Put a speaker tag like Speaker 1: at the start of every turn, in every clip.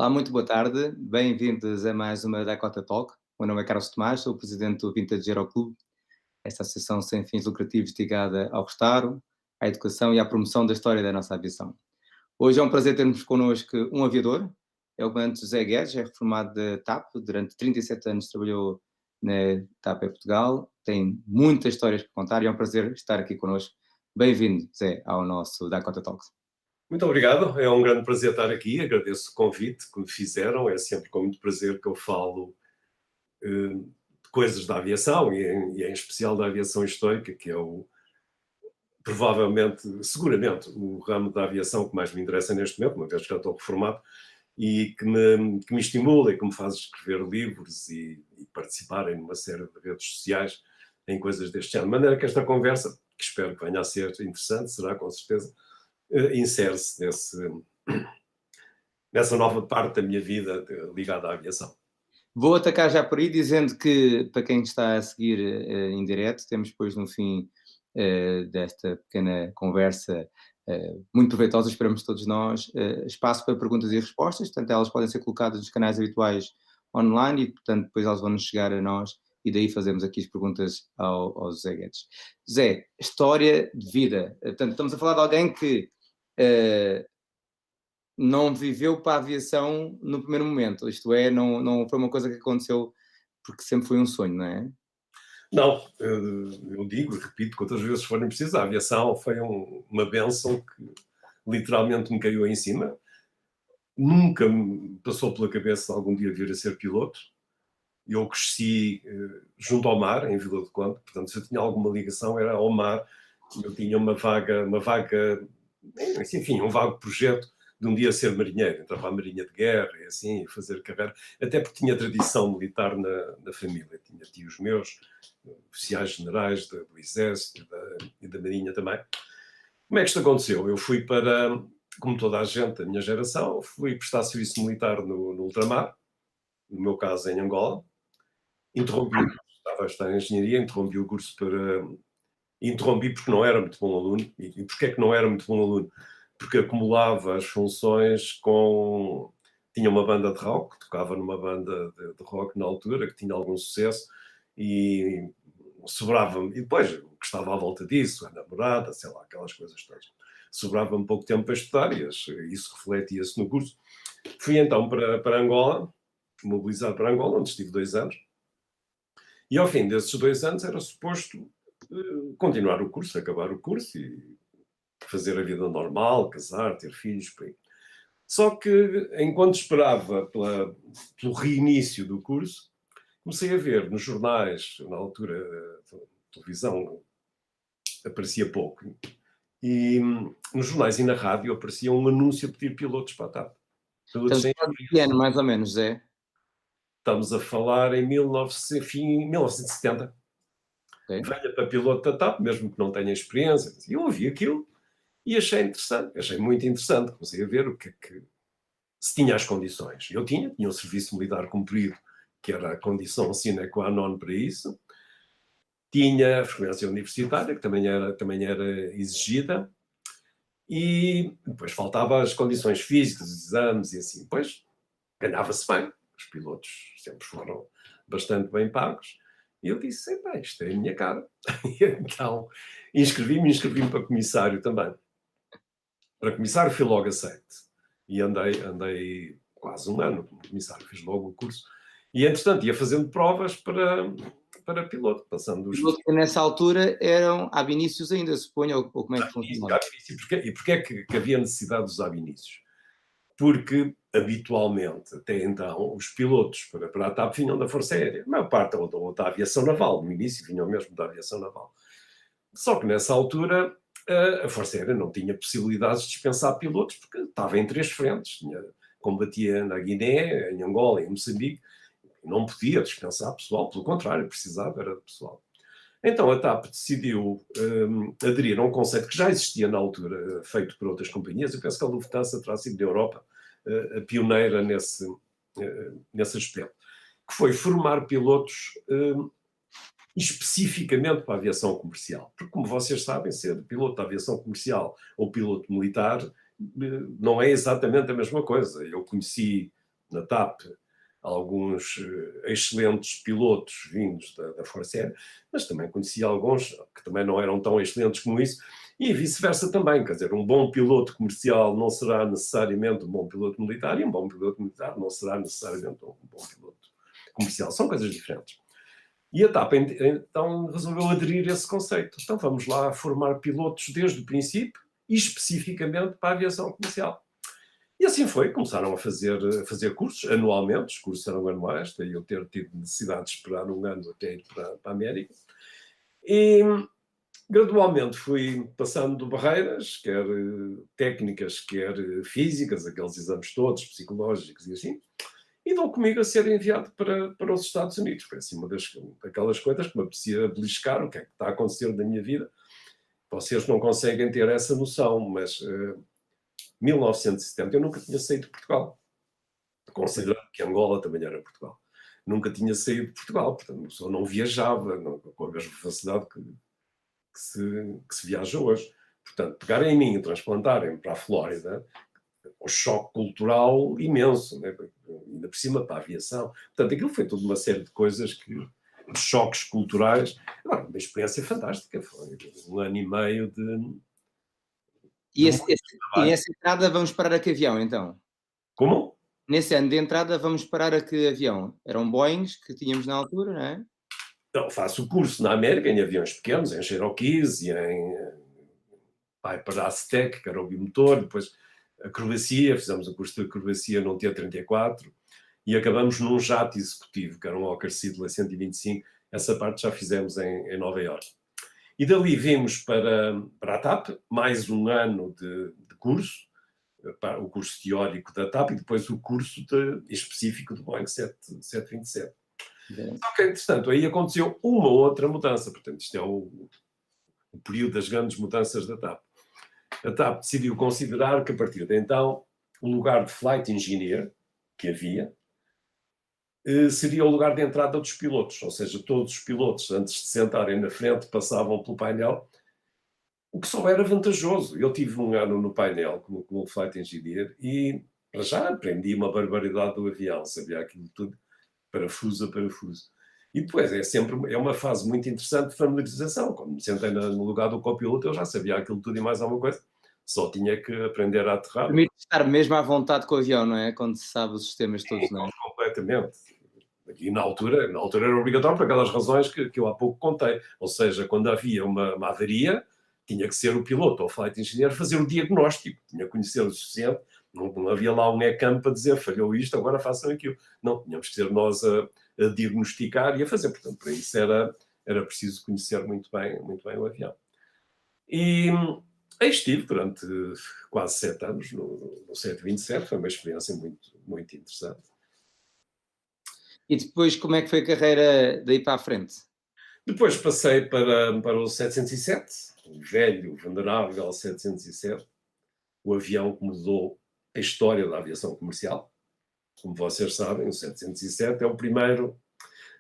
Speaker 1: Olá, muito boa tarde. Bem-vindos a mais uma Dakota Talk. O meu nome é Carlos Tomás, sou o presidente do Vintage Aero Clube, esta associação sem fins lucrativos dedicada ao restauro, à educação e à promoção da história da nossa aviação. Hoje é um prazer termos connosco um aviador, é o comandante José Guedes, é reformado da TAP, durante 37 anos trabalhou na TAP em Portugal, tem muitas histórias para contar e é um prazer estar aqui connosco. Bem-vindo, Zé, ao nosso Dakota Talks.
Speaker 2: Muito obrigado, é um grande prazer estar aqui, agradeço o convite que me fizeram, é sempre com muito prazer que eu falo de coisas da aviação e em especial da aviação histórica, que é provavelmente, seguramente, o ramo da aviação que mais me interessa neste momento, uma vez que já estou reformado, e que me estimula e que me faz escrever livros e participar em uma série de redes sociais em coisas deste ano. De maneira que esta conversa, que espero que venha a ser interessante, será com certeza, insere-se nessa nova parte da minha vida ligada à aviação.
Speaker 1: Vou atacar já por aí dizendo que, para quem está a seguir em direto, temos depois no fim desta pequena conversa muito proveitosa, esperamos todos nós, espaço para perguntas e respostas, portanto elas podem ser colocadas nos canais habituais online e, portanto, depois elas vão nos chegar a nós e daí fazemos aqui as perguntas ao José Guedes. José, história de vida. Portanto, estamos a falar de alguém que não viveu para a aviação no primeiro momento, isto é, não foi uma coisa que aconteceu porque sempre foi um sonho, não é?
Speaker 2: Não, eu digo e repito quantas vezes forem precisas, a aviação foi uma bênção que literalmente me caiu em cima. Nunca me passou pela cabeça algum dia vir a ser piloto. Eu cresci junto ao mar, em Vila do Conde, portanto, se eu tinha alguma ligação era ao mar. Eu tinha enfim, um vago projeto de um dia ser marinheiro, entrar para a Marinha de Guerra e assim, fazer carreira, até porque tinha tradição militar na família, tinha tios meus, oficiais generais do Exército e da Marinha também. Como é que isto aconteceu? Eu fui como toda a gente da minha geração, fui prestar serviço militar no ultramar, no meu caso em Angola, interrompi o curso, estava a estudar em engenharia, interrompi porque não era muito bom aluno. E porquê é que não era muito bom aluno? Porque acumulava as funções com... Tinha uma banda de rock, tocava numa banda de rock na altura, que tinha algum sucesso, e sobrava-me... E depois, o que estava à volta disso, a namorada, sei lá, aquelas coisas todas. Sobrava-me pouco tempo para estudar e isso refletia-se no curso. Fui então para Angola, mobilizado para Angola, onde estive 2 anos, e ao fim desses 2 anos era suposto continuar o curso, acabar o curso e fazer a vida normal, casar, ter filhos, por aí. Só que, enquanto esperava pelo reinício do curso, comecei a ver nos jornais, na altura a televisão aparecia pouco, e nos jornais e na rádio aparecia um anúncio a pedir pilotos para a TAP. Pilotos
Speaker 1: Estamos
Speaker 2: sem
Speaker 1: a falar de que ano, mais ou menos, Zé?
Speaker 2: Estamos a falar em 1970.
Speaker 1: Ok.
Speaker 2: Venha para piloto da TAP, mesmo que não tenha experiência. E eu ouvi aquilo e achei interessante, achei muito interessante. Comecei a ver o que se tinha as condições. Eu tinha um serviço militar cumprido, que era a condição sine qua non para isso. Tinha a frequência universitária, que também era exigida. E depois faltava as condições físicas, os exames e assim. Depois ganhava-se bem. Os pilotos sempre foram bastante bem pagos. E eu disse, isto é a minha cara. E então inscrevi-me para comissário também. Para comissário fui logo aceito. E andei quase um ano como comissário, fiz logo o curso. E, entretanto, ia fazendo provas para piloto, passando os...
Speaker 1: Pilotos que nessa altura eram ab inícios ainda, suponho, ou como é que funcionava?
Speaker 2: E porquê é que havia necessidade de usar inícios? Porque, habitualmente, até então, os pilotos para a TAP vinham da Força Aérea. A maior parte, ou da aviação naval. No início vinham mesmo da aviação naval. Só que, nessa altura, a Força Aérea não tinha possibilidades de dispensar pilotos, porque estava em 3 frentes. Combatia na Guiné, em Angola, em Moçambique. Não podia dispensar pessoal, pelo contrário, precisava era de pessoal. Então a TAP decidiu aderir a um conceito que já existia na altura, feito por outras companhias. Eu penso que a Lufthansa terá sido na Europa a pioneira nesse aspecto, que foi formar pilotos especificamente para a aviação comercial. Porque, como vocês sabem, ser piloto da aviação comercial ou piloto militar não é exatamente a mesma coisa. Eu conheci na TAP alguns excelentes pilotos vindos da Força Aérea, mas também conheci alguns que também não eram tão excelentes como isso, e vice-versa também, quer dizer, um bom piloto comercial não será necessariamente um bom piloto militar, e um bom piloto militar não será necessariamente um bom piloto comercial, são coisas diferentes. E a TAP então resolveu aderir a esse conceito. Então vamos lá formar pilotos desde o princípio e especificamente para a aviação comercial. E assim foi, começaram a fazer cursos anualmente, os cursos eram anuais, daí eu ter tido necessidade de esperar um ano até ir para a América. E gradualmente fui passando barreiras, quer técnicas, quer físicas, aqueles exames todos, psicológicos e assim, e dão comigo a ser enviado para os Estados Unidos. Foi assim uma daquelas coisas que me apetecia beliscar, o que é que está a acontecer na minha vida. Vocês não conseguem ter essa noção, mas 1970 eu nunca tinha saído de Portugal, considerando que Angola também era Portugal. Nunca tinha saído de Portugal, portanto, a pessoa não viajava com a mesma facilidade que se viaja hoje. Portanto, pegarem em mim e transplantarem para a Flórida, um choque cultural imenso, né? Ainda por cima para a aviação. Portanto, aquilo foi toda uma série de coisas de choques culturais. Agora, uma experiência fantástica. Foi um ano e meio de
Speaker 1: E
Speaker 2: trabalho.
Speaker 1: nessa entrada vamos parar a que avião, então?
Speaker 2: Como?
Speaker 1: Nesse ano de entrada vamos parar a que avião? Eram Boeings que tínhamos na altura, não é?
Speaker 2: Então, faço o curso na América em aviões pequenos, em Cherokees e em Piper Aztec, que era o bimotor, depois acrobacia, fizemos o curso de acrobacia num T-34 e acabamos num jato executivo, que era um Hawker Siddeley 125, essa parte já fizemos em Nova Iorque. E dali vimos para a TAP, mais um ano de curso, o curso teórico da TAP e depois o curso específico do Boeing 727. Só que, entretanto, aí aconteceu uma outra mudança, portanto, isto é o período das grandes mudanças da TAP. A TAP decidiu considerar que, a partir de então, o lugar de flight engineer que havia seria o lugar de entrada dos pilotos, ou seja, todos os pilotos, antes de sentarem na frente, passavam pelo painel, o que só era vantajoso. Eu tive um ano no painel como flight engineer e, para já, aprendi uma barbaridade do avião, sabia aquilo tudo, parafuso a parafuso. E depois é uma fase muito interessante de familiarização. Quando me sentei no lugar do copiloto, eu já sabia aquilo tudo e mais alguma coisa. Só tinha que aprender a aterrar.
Speaker 1: Permite estar mesmo à vontade com o avião, não é? Quando se sabe os sistemas todos, não é?
Speaker 2: Completamente. E na altura era obrigatório por aquelas razões que eu há pouco contei. Ou seja, quando havia uma avaria, tinha que ser o piloto ou o flight engineer fazer o diagnóstico. Tinha que conhecer o suficiente. Não havia lá um ECAM para dizer falhou isto, agora façam aquilo. Não, tínhamos que ser nós a diagnosticar e a fazer. Portanto, para isso era preciso conhecer muito bem o avião. E aí estive durante quase 7 anos no 727, foi uma experiência muito, muito interessante.
Speaker 1: E depois, como é que foi a carreira daí para a frente?
Speaker 2: Depois passei para o 707, o velho, venerável 707, o avião que mudou a história da aviação comercial. Como vocês sabem, o 707 é o primeiro,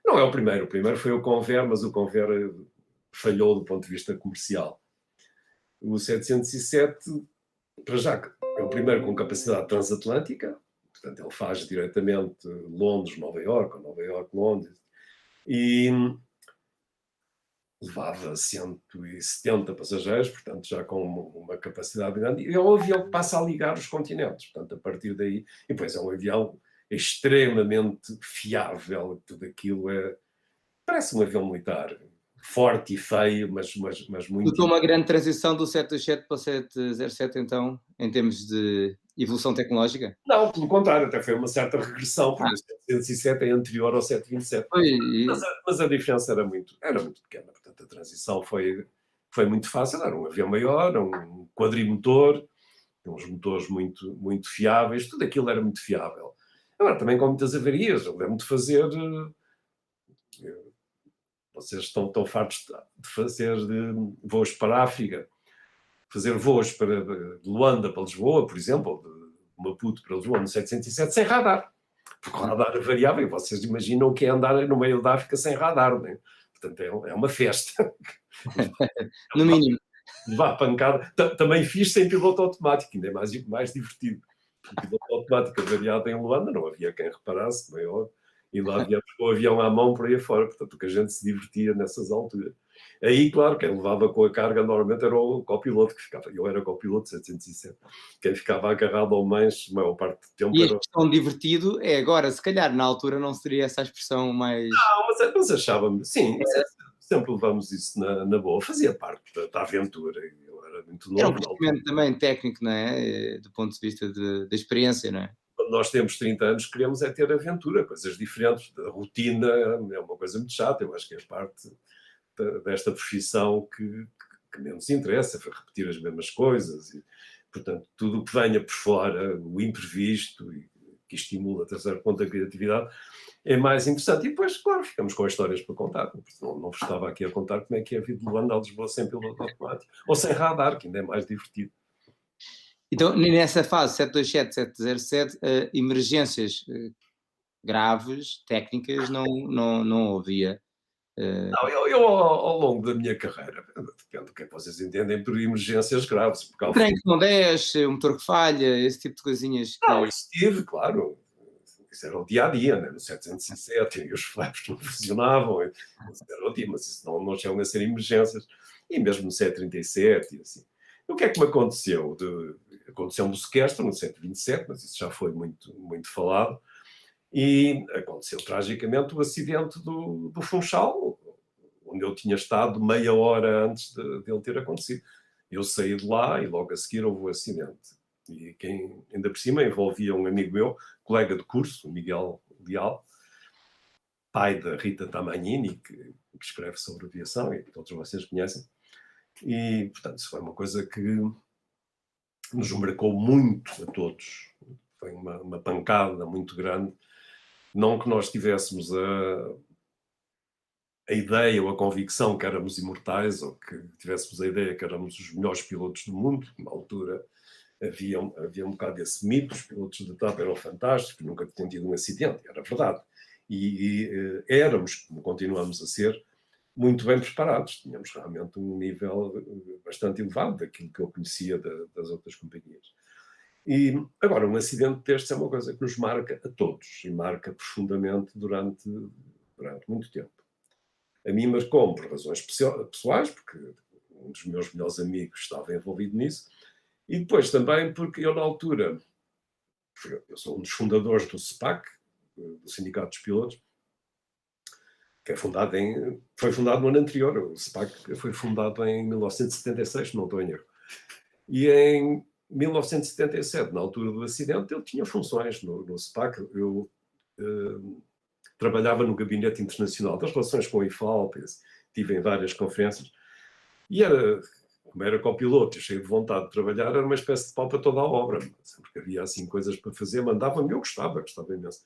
Speaker 2: não é o primeiro foi o Convair, mas o Convair falhou do ponto de vista comercial. O 707, para já, é o primeiro com capacidade transatlântica, portanto ele faz diretamente Londres-Nova Iorque, ou Nova Iorque-Londres, e levava 170 passageiros, portanto já com uma capacidade grande, e é um avião que passa a ligar os continentes, portanto a partir daí, e depois é um avião extremamente fiável, tudo aquilo parece um avião militar, forte e feio, mas muito...
Speaker 1: Notou uma grande transição do 727 para o 707, então, em termos de evolução tecnológica?
Speaker 2: Não, pelo contrário, até foi uma certa regressão, porque o 707 é anterior ao 727. Mas a diferença era muito pequena, portanto a transição foi muito fácil, era um avião maior, um quadrimotor, uns motores muito, muito fiáveis, tudo aquilo era muito fiável. Agora, também com muitas avarias, eu lembro de fazer... Vocês estão fartos de fazer voos para a África, fazer voos de Luanda para Lisboa, por exemplo, de Maputo para Lisboa, no 707, sem radar. Porque o radar é variável, vocês imaginam o que é andar no meio da África sem radar, não é? Portanto, é uma festa.
Speaker 1: No mínimo.
Speaker 2: Levar pancada. Também fiz sem piloto automático, ainda é mais divertido. piloto automático avariado em Luanda, não havia quem reparasse, bem óbvio, e lá viemos com o avião à mão por aí fora, portanto, que a gente se divertia nessas alturas. Aí, claro, quem levava com a carga normalmente era o copiloto que ficava, eu era copiloto 707, quem ficava agarrado ao manche, a maior parte do tempo
Speaker 1: E a
Speaker 2: era...
Speaker 1: expressão divertido é agora, se calhar na altura não seria essa a expressão mais.
Speaker 2: Não, mas achávamos, sim, sempre levamos isso na boa, fazia parte da aventura, eu era muito
Speaker 1: Era um
Speaker 2: novo na altura.
Speaker 1: crescimento também técnico, não é? Do ponto de vista de experiência, não é?
Speaker 2: Quando nós temos 30 anos, queremos é ter aventura, coisas diferentes, a rotina é uma coisa muito chata, eu acho que é parte desta profissão que menos interessa, foi repetir as mesmas coisas, e, portanto, tudo o que venha por fora, o imprevisto, e que estimula até certo ponto a criatividade, é mais interessante. E depois, claro, ficamos com histórias para contar. Não vos estava aqui a contar como é que é a vida de Luanda a Lisboa sem piloto automático, ou sem radar, que ainda é mais divertido.
Speaker 1: Então, nessa fase 727, 707, emergências graves, técnicas, não havia.
Speaker 2: Não, eu ao longo da minha carreira, depende do que é que vocês entendem por emergências graves, porque
Speaker 1: Um trem que não desce, um motor que falha, esse tipo de coisinhas que.
Speaker 2: não, isso tive, claro. Isso era o dia a dia, né? No 707, e os flaps não funcionavam, isso era o dia, mas isso não chegam a ser emergências. E mesmo no 737, e assim. E o que é que me aconteceu? Aconteceu-me o sequestro no 727, mas isso já foi muito, muito falado. E aconteceu tragicamente o acidente do Funchal, onde eu tinha estado meia hora antes dele ter acontecido. Eu saí de lá e logo a seguir houve o acidente. E quem ainda por cima envolvia um amigo meu, colega de curso, o Miguel Leal, pai da Rita Tamagnini, que escreve sobre aviação e que todos vocês conhecem. E, portanto, isso foi uma coisa que nos marcou muito a todos. Foi uma pancada muito grande. Não que nós tivéssemos a ideia ou a convicção que éramos imortais ou que tivéssemos a ideia que éramos os melhores pilotos do mundo. Na altura havia um bocado esse mito, os pilotos de TAP eram fantásticos, nunca tinham tido um acidente, era verdade. E éramos, como continuamos a ser, muito bem preparados. Tínhamos realmente um nível bastante elevado daquilo que eu conhecia das outras companhias. E agora, um acidente destes é uma coisa que nos marca a todos e marca profundamente durante muito tempo. A mim marcou-me por razões pessoais, porque um dos meus melhores amigos estava envolvido nisso, e depois também porque eu, na altura, eu sou um dos fundadores do SPAC, do Sindicato dos Pilotos, que foi fundado no ano anterior. O SPAC foi fundado em 1976, não estou em erro. E em 1977, na altura do acidente, ele tinha funções no SPAC. Eu trabalhava no Gabinete Internacional das Relações com o IFAL, estive em várias conferências, e como era copiloto e cheio de vontade de trabalhar, era uma espécie de pau para toda a obra. Sempre que havia assim coisas para fazer, mandava-me, eu gostava imenso.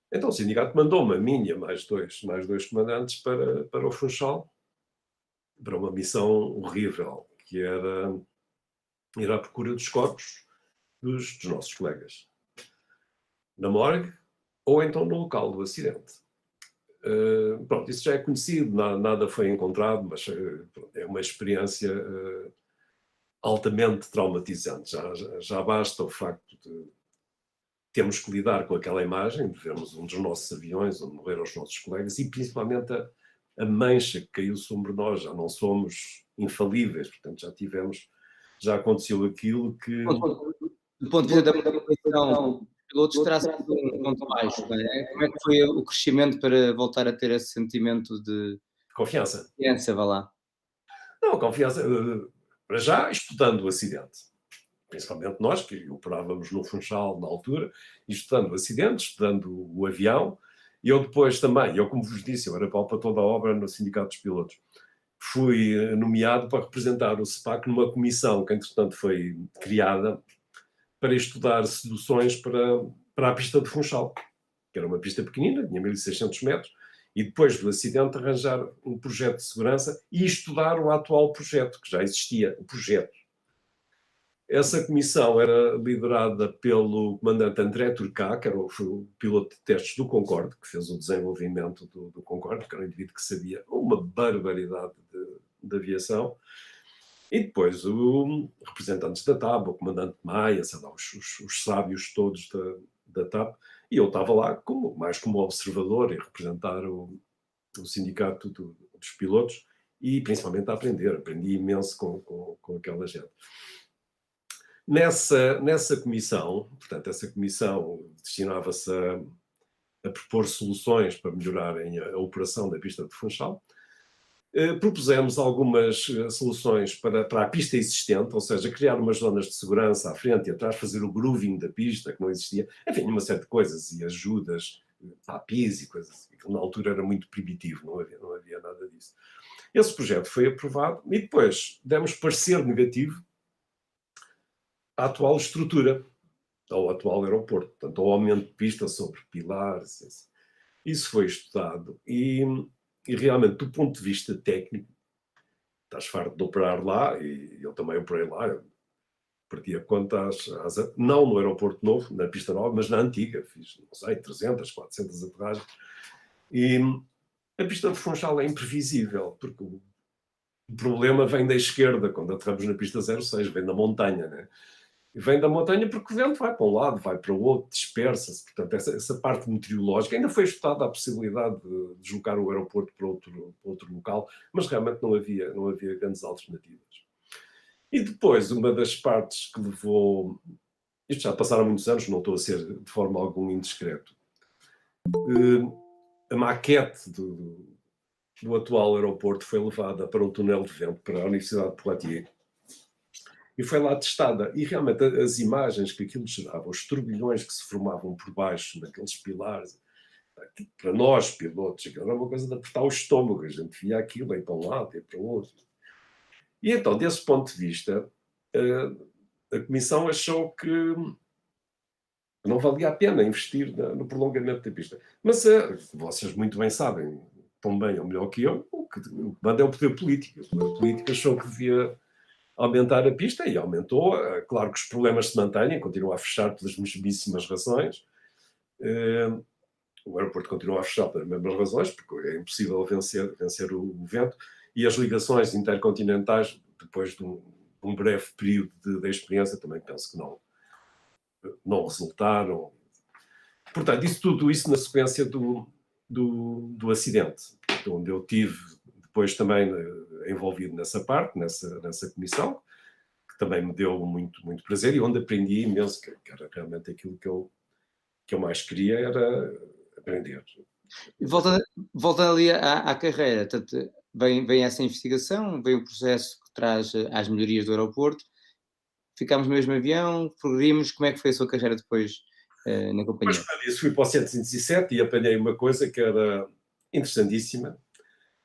Speaker 2: Então o sindicato mandou-me a mim e a mais dois comandantes para o Funchal, para uma missão horrível, que era ir à procura dos corpos dos nossos colegas. Na morgue, ou então no local do acidente. Pronto, isso já é conhecido, nada foi encontrado, mas é uma experiência altamente traumatizante. Já basta o facto de termos que lidar com aquela imagem, de vermos um dos nossos aviões onde morreram os nossos colegas e principalmente a mancha que caiu sobre nós. Já não somos infalíveis, portanto já aconteceu aquilo que...
Speaker 1: Do ponto de vista da motivação dos pilotos, terá sido um ponto baixo, não é? Como é que foi o crescimento para voltar a ter esse sentimento de
Speaker 2: Confiança.
Speaker 1: confiança, vá lá?
Speaker 2: Não, confiança, para já, estudando o acidente. Principalmente nós, que operávamos no Funchal na altura, e estudando o acidente, estudando o avião, e eu depois também, como vos disse, eu era pau para toda a obra no Sindicato dos Pilotos. Fui nomeado para representar o SPAC numa comissão que, entretanto, foi criada para estudar soluções para a pista de Funchal, que era uma pista pequenina, tinha 1.600 metros, e depois do acidente arranjar um projeto de segurança e estudar o atual projeto, que já existia, o projeto. Essa comissão era liderada pelo comandante André Turcá, que foi o piloto de testes do Concorde, que fez o desenvolvimento do Concorde, que era um indivíduo que sabia uma barbaridade de aviação. E depois representantes da TAP, o comandante Maia, sei lá, os sábios todos da TAP, e eu estava lá mais como observador e representar o sindicato dos pilotos e principalmente a aprender. Aprendi imenso com aquela gente. Nessa comissão, portanto, essa comissão destinava-se a propor soluções para melhorarem a operação da pista de Funchal. Propusemos algumas soluções para a pista existente, ou seja, criar umas zonas de segurança à frente e atrás, fazer o grooving da pista, que não existia, enfim, uma série de coisas, e ajudas para a PIS e coisas assim, que na altura era muito primitivo, não havia nada disso. Esse projeto foi aprovado e depois demos parecer negativo à atual estrutura, ao atual aeroporto, portanto, ao aumento de pista sobre pilares, assim. Isso foi estudado e realmente, do ponto de vista técnico, estás farto de operar lá, e eu também operei lá, eu perdi a conta, não no aeroporto novo, na pista nova, mas na antiga, fiz, não sei, 300, 400 aterragens, e a pista de Funchal é imprevisível, porque o problema vem da esquerda, quando aterramos na pista 06, vem da montanha, né? Vem da montanha porque o vento vai para um lado, vai para o outro, dispersa-se. Portanto, essa parte meteorológica ainda foi estudada a possibilidade de deslocar o aeroporto para outro local, mas realmente não havia grandes alternativas. E depois, uma das partes que levou... Isto já passaram muitos anos, não estou a ser de forma alguma indiscreto. A maquete do atual aeroporto foi levada para um túnel de vento para a Universidade de Poitiers. E foi lá testada. E realmente as imagens que aquilo gerava, os turbilhões que se formavam por baixo, naqueles pilares, para nós, pilotos, aquilo era uma coisa de apertar o estômago. A gente via aquilo, ir para um lado, ir para o outro. E então, desse ponto de vista, a Comissão achou que não valia a pena investir no prolongamento da pista. Mas vocês muito bem sabem, tão bem ou melhor que eu, o que manda é o poder político. O poder político achou que devia aumentar a pista e aumentou. Claro que os problemas se mantêm, continua a fechar pelas mesmíssimas razões. O aeroporto continua a fechar pelas mesmas razões, porque é impossível vencer o vento, e as ligações intercontinentais, depois de um breve período de experiência, também penso que não resultaram. Portanto, tudo isso na sequência do acidente, onde eu tive depois também envolvido nessa parte, nessa comissão, que também me deu muito, muito prazer e onde aprendi imenso, que era realmente aquilo que eu mais queria, era aprender.
Speaker 1: Voltando ali à carreira, portanto, vem essa investigação, vem o processo que traz às melhorias do aeroporto, ficámos no mesmo avião, progredimos, como é que foi a sua carreira depois na companhia?
Speaker 2: Depois, para isso, fui para o 707 e apanhei uma coisa que era interessantíssima,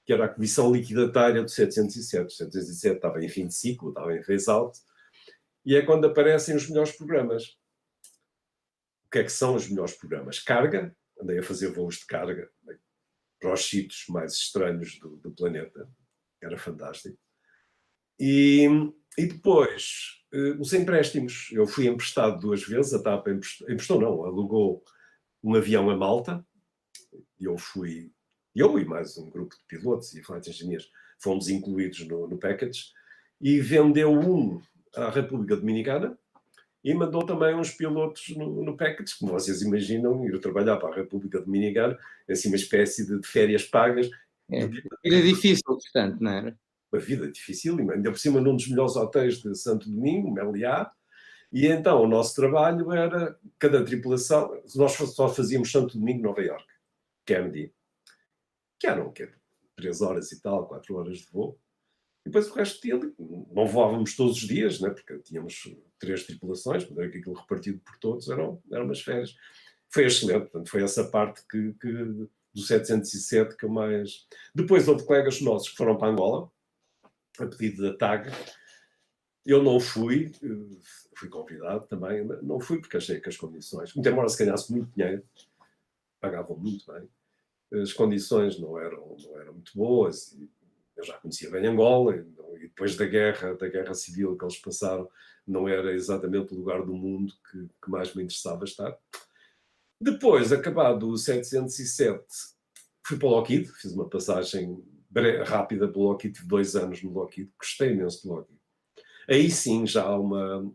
Speaker 2: que era a comissão liquidatária do 707. O 707 estava em fim de ciclo, estava em phase-out, e é quando aparecem os melhores programas. O que é que são os melhores programas? Carga, andei a fazer voos de carga para os sítios mais estranhos do planeta, era fantástico. E depois, os empréstimos. Eu fui emprestado 2 vezes, a TAP emprestou não, alugou um avião a Malta, e eu e mais um grupo de pilotos e flight engineers fomos incluídos no package, e vendeu um à República Dominicana e mandou também uns pilotos no package, como vocês imaginam, ir trabalhar para a República Dominicana, assim uma espécie de férias pagas.
Speaker 1: Era difícil, portanto, não era?
Speaker 2: Uma vida dificílima, ainda por cima num dos melhores hotéis de Santo Domingo, Meliá, e então o nosso trabalho era, cada tripulação, nós só fazíamos Santo Domingo, Nova Iorque, Kennedy, que eram 3 horas e tal, 4 horas de voo. E depois o resto do dia, não voávamos todos os dias, né, porque tínhamos 3 tripulações, mas era que aquilo repartido por todos, eram umas férias. Foi excelente, portanto, foi essa parte do 707 que eu mais... Depois houve colegas nossos que foram para Angola, a pedido da TAG. Eu não fui convidado também, não fui porque achei que as condições, muito embora se ganhasse muito dinheiro, pagavam muito bem, as condições não eram muito boas, e eu já conhecia bem Angola, e depois da guerra civil que eles passaram, não era exatamente o lugar do mundo que mais me interessava estar. Depois, acabado o 707, fui para o Lockheed, fiz uma passagem rápida pelo Lockheed, tive 2 anos no Lockheed, gostei imenso do Lockheed. Aí sim já há uma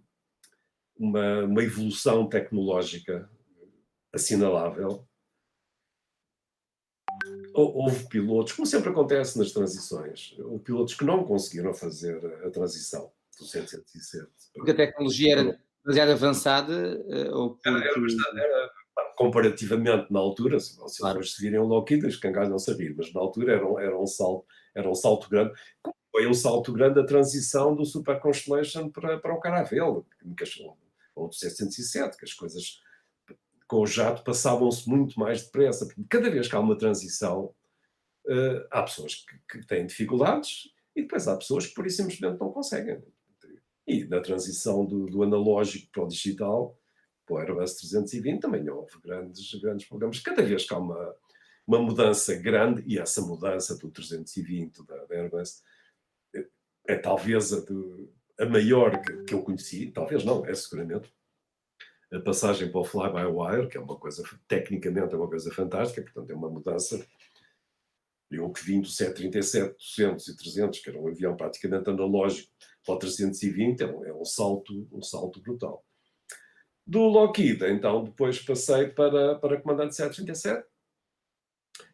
Speaker 2: evolução tecnológica assinalável. Houve pilotos, como sempre acontece nas transições, houve pilotos que não conseguiram fazer a transição do 707
Speaker 1: Porque a tecnologia era demasiado avançada, ou porque
Speaker 2: era comparativamente na altura, se vocês
Speaker 1: claro,
Speaker 2: hoje se virem o Lockheed, os cangalhos não sabiam, mas na altura era um salto grande. Como foi um salto grande a transição do Super Constellation para o Caravelle, ou do 707, que as coisas com o jato passavam-se muito mais depressa. Cada vez que há uma transição, há pessoas que têm dificuldades e depois há pessoas que por isso simplesmente não conseguem. E na transição do analógico para o digital, para o Airbus 320, também houve grandes problemas. Cada vez que há uma mudança grande, e essa mudança do 320 da Airbus é talvez a maior que eu conheci, talvez não, é seguramente, a passagem para o fly-by-wire, que é uma coisa, tecnicamente é uma coisa fantástica, portanto é uma mudança. Eu que vim do 737, 200 e 300, que era um avião praticamente analógico, para o 320, é um salto brutal. Do Lockheed, então, depois passei para comandante 737,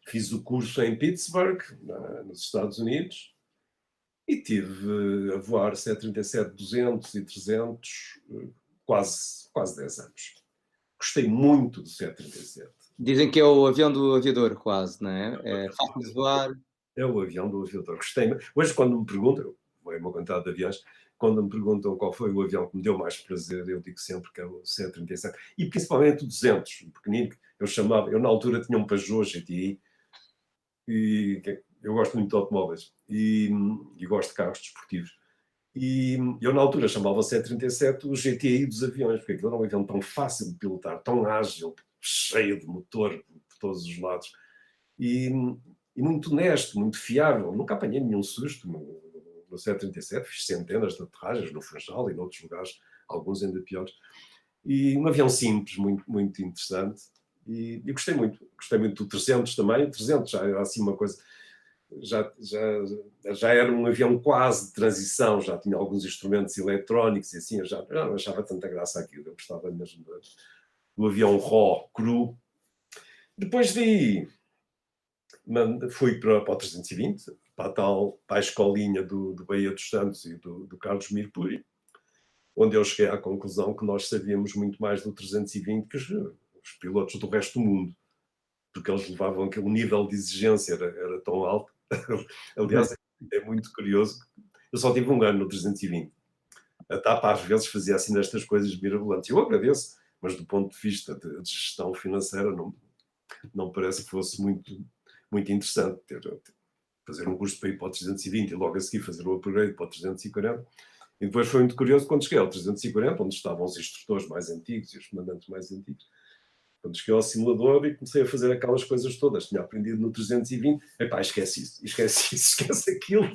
Speaker 2: fiz o curso em Pittsburgh, nos Estados Unidos, e tive a voar 737-200 e 300 quase 10 anos. Gostei muito do 737.
Speaker 1: dizem que é o avião do aviador quase, não é? É fácil de voar.
Speaker 2: É o avião do aviador. Gostei. Hoje, quando me perguntam, eu vou uma quantidade de aviões, quando me perguntam qual foi o avião que me deu mais prazer, eu digo sempre que é o 737. E principalmente o 200, o pequenino, eu na altura tinha um Peugeot GTI, e eu gosto muito de automóveis, e gosto de carros desportivos. E eu na altura chamava o 737 o GTI dos aviões, porque aquilo era um avião tão fácil de pilotar, tão ágil, cheio de motor por todos os lados. E muito honesto, muito fiável. Nunca apanhei nenhum susto no 737, fiz centenas de aterragens no Funchal e noutros lugares, alguns ainda piores. E um avião simples, muito, muito interessante. E gostei muito do 300 também. O 300 já era assim uma coisa, já era um avião quase de transição, já tinha alguns instrumentos eletrónicos e assim, eu já não achava tanta graça aquilo. Eu gostava mesmo do avião raw, cru. Depois fui para o 320, para a escolinha do Bahia dos Santos e do Carlos Mirpuri, onde eu cheguei à conclusão que nós sabíamos muito mais do 320 que os pilotos do resto do mundo, porque eles levavam aquele nível de exigência, era tão alto. Aliás, é muito curioso. Eu só tive um ano no 320. A TAP às vezes fazia assim nestas coisas mirabolantes. Eu agradeço, mas do ponto de vista de gestão financeira não parece que fosse muito, muito interessante fazer um curso para ir para o 320 e logo a seguir fazer o upgrade para o 340. E depois foi muito curioso quando cheguei ao 340, onde estavam os instrutores mais antigos e os comandantes mais antigos. Quando cheguei ao simulador e comecei a fazer aquelas coisas todas, tinha aprendido no 320, epá, esquece isso, esquece aquilo,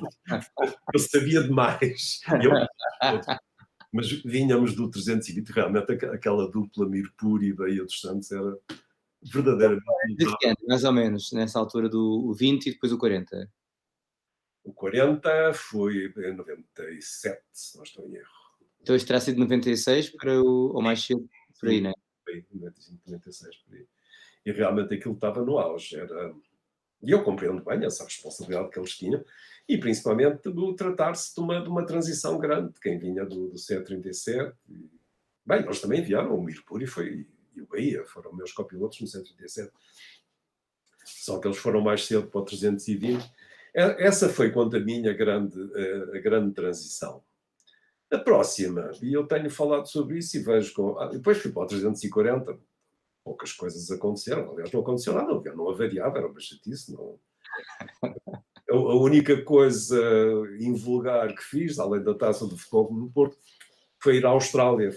Speaker 2: eu sabia demais. Mas vinhamos do 320, realmente aquela dupla Mirpuri e Bahia dos Santos era verdadeiramente
Speaker 1: De que ano, mais ou menos, nessa altura do 20 e depois o 40?
Speaker 2: O 40 foi em 97, se não estou em erro.
Speaker 1: Então isto terá sido 96 para ou mais cedo, por aí,
Speaker 2: Sim,
Speaker 1: não é?
Speaker 2: foi 95, 96, por aí. E realmente aquilo estava no auge. E eu compreendo bem essa responsabilidade que eles tinham, e principalmente do tratar-se de uma transição grande, de quem vinha do C-37. Bem, eles também vieram, o Mirpuri e o Bahia foram meus copilotos no C-37. Só que eles foram mais cedo para o 320. Essa foi quanto a minha a grande transição. A próxima, e eu tenho falado sobre isso e vejo depois fui para o 340, poucas coisas aconteceram, aliás não aconteceu nada, o avião não avariava, era uma chatice, não. A única coisa invulgar que fiz, além da taça de futebol no Porto, foi ir à Austrália,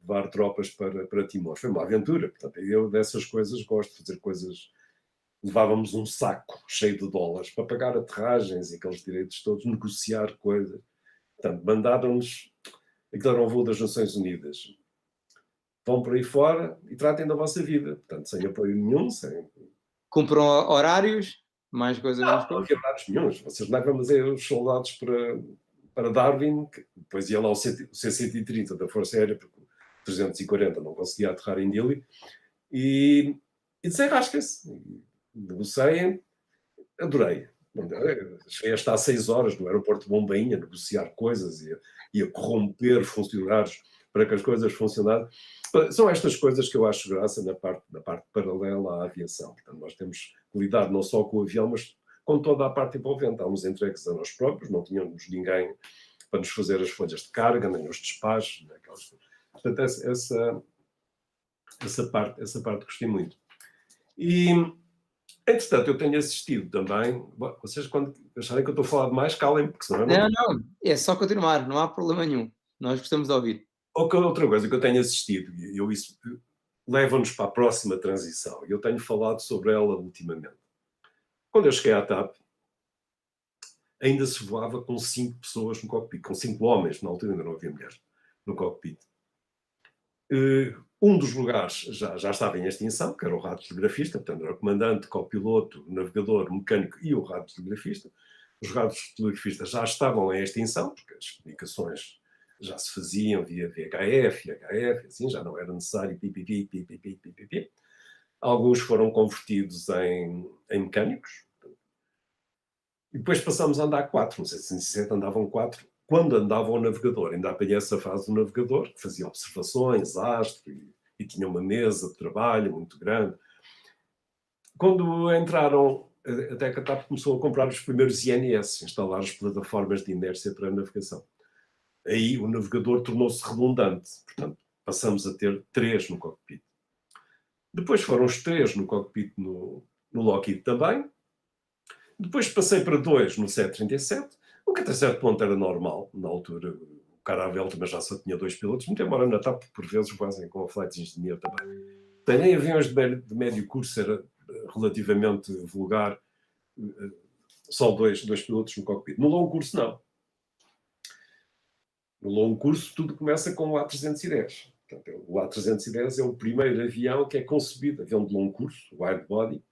Speaker 2: levar tropas para Timor. Foi uma aventura, portanto, eu dessas coisas gosto de fazer coisas. Levávamos um saco cheio de dólares para pagar aterragens e aqueles direitos todos, negociar coisas. Portanto, mandaram-nos, aquilo era um voo das Nações Unidas. Vão por aí fora e tratem da vossa vida. Portanto, sem apoio nenhum, sem...
Speaker 1: Cumpram horários, mais coisa, menos
Speaker 2: Não
Speaker 1: coisa.
Speaker 2: havia dados nenhums. Vocês levam, mas os soldados para Darwin, que depois ia lá o C-130 da Força Aérea, porque o 340 não conseguia aterrar em Dili, e desenrasca-se. Negociem, adorei. Cheguei a estar 6 horas no aeroporto de Bombaim a negociar coisas e a corromper funcionários para que as coisas funcionassem. São estas coisas que eu acho graça na parte paralela à aviação. Portanto, nós temos que lidar não só com o avião, mas com toda a parte envolvente. Estávamos entregues a nós próprios, não tínhamos ninguém para nos fazer as folhas de carga, nem os despachos, nem aquelas coisas. Portanto, essa parte gostei muito. E, entretanto, eu tenho assistido também. Bom, vocês, quando acharem que eu estou a falar demais, calem, porque senão eu não.
Speaker 1: Não, é só continuar, não há problema nenhum. Nós gostamos de ouvir.
Speaker 2: Outra coisa que eu tenho assistido, e isso leva-nos para a próxima transição, e eu tenho falado sobre ela ultimamente. Quando eu cheguei à TAP, ainda se voava com 5 pessoas no cockpit, com 5 homens, na altura ainda não havia mulheres, no cockpit. Um dos lugares já estava em extinção, que era o radiotelegrafista, portanto era o comandante, copiloto, navegador, mecânico e o radiotelegrafista. Os radiotelegrafistas já estavam em extinção, porque as comunicações já se faziam via VHF, HF, assim, já não era necessário pipipi. Alguns foram convertidos em mecânicos. E depois passamos a andar 4, no 707 andavam 4, quando andava o navegador. Ainda apanhei essa fase do navegador, que fazia observações, astro, e tinha uma mesa de trabalho muito grande. Quando entraram, até que a TAP começou a comprar os primeiros INS, instalar as plataformas de inércia para a navegação. Aí o navegador tornou-se redundante, portanto, passamos a ter 3 no cockpit. Depois foram os 3 no cockpit no Lockheed também. Depois passei para 2 no 737, o que até certo ponto era normal, na altura. O Caravelle também já só tinha 2 pilotos, muito embora na TAP, por vezes, fazem com a Flight Engineer também. Em aviões de médio curso era relativamente vulgar, só 2 pilotos no cockpit. No longo curso, não. No longo curso, tudo começa com o A310. Portanto, o A310 é o primeiro avião que é concebido, avião de longo curso, wide body,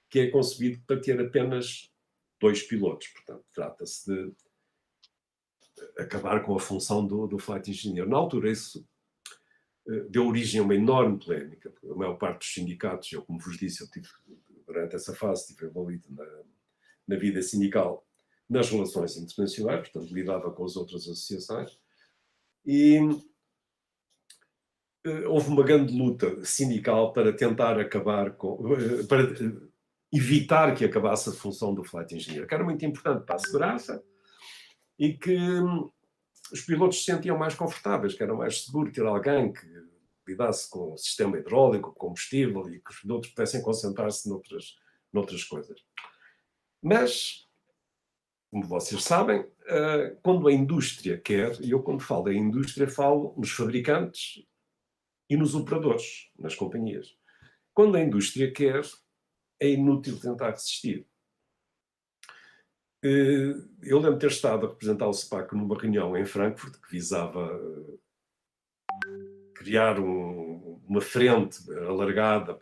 Speaker 2: que é concebido para ter apenas 2 pilotos. Portanto, trata-se de acabar com a função do Flight Engineer. Na altura, isso deu origem a uma enorme polémica, porque a maior parte dos sindicatos, eu, como vos disse, eu tive, durante essa fase, estive envolvido na vida sindical, nas relações internacionais, portanto, lidava com as outras associações, e houve uma grande luta sindical para tentar acabar com... para evitar que acabasse a função do Flight Engineer, que era muito importante para a segurança, e que os pilotos se sentiam mais confortáveis, que era mais seguro ter alguém que lidasse com o sistema hidráulico, combustível, e que os pilotos pudessem concentrar-se noutras coisas. Mas, como vocês sabem, quando a indústria quer, e eu quando falo da indústria falo nos fabricantes e nos operadores, nas companhias. Quando a indústria quer, é inútil tentar resistir. Eu lembro de ter estado a representar o SPAC numa reunião em Frankfurt que visava criar uma frente alargada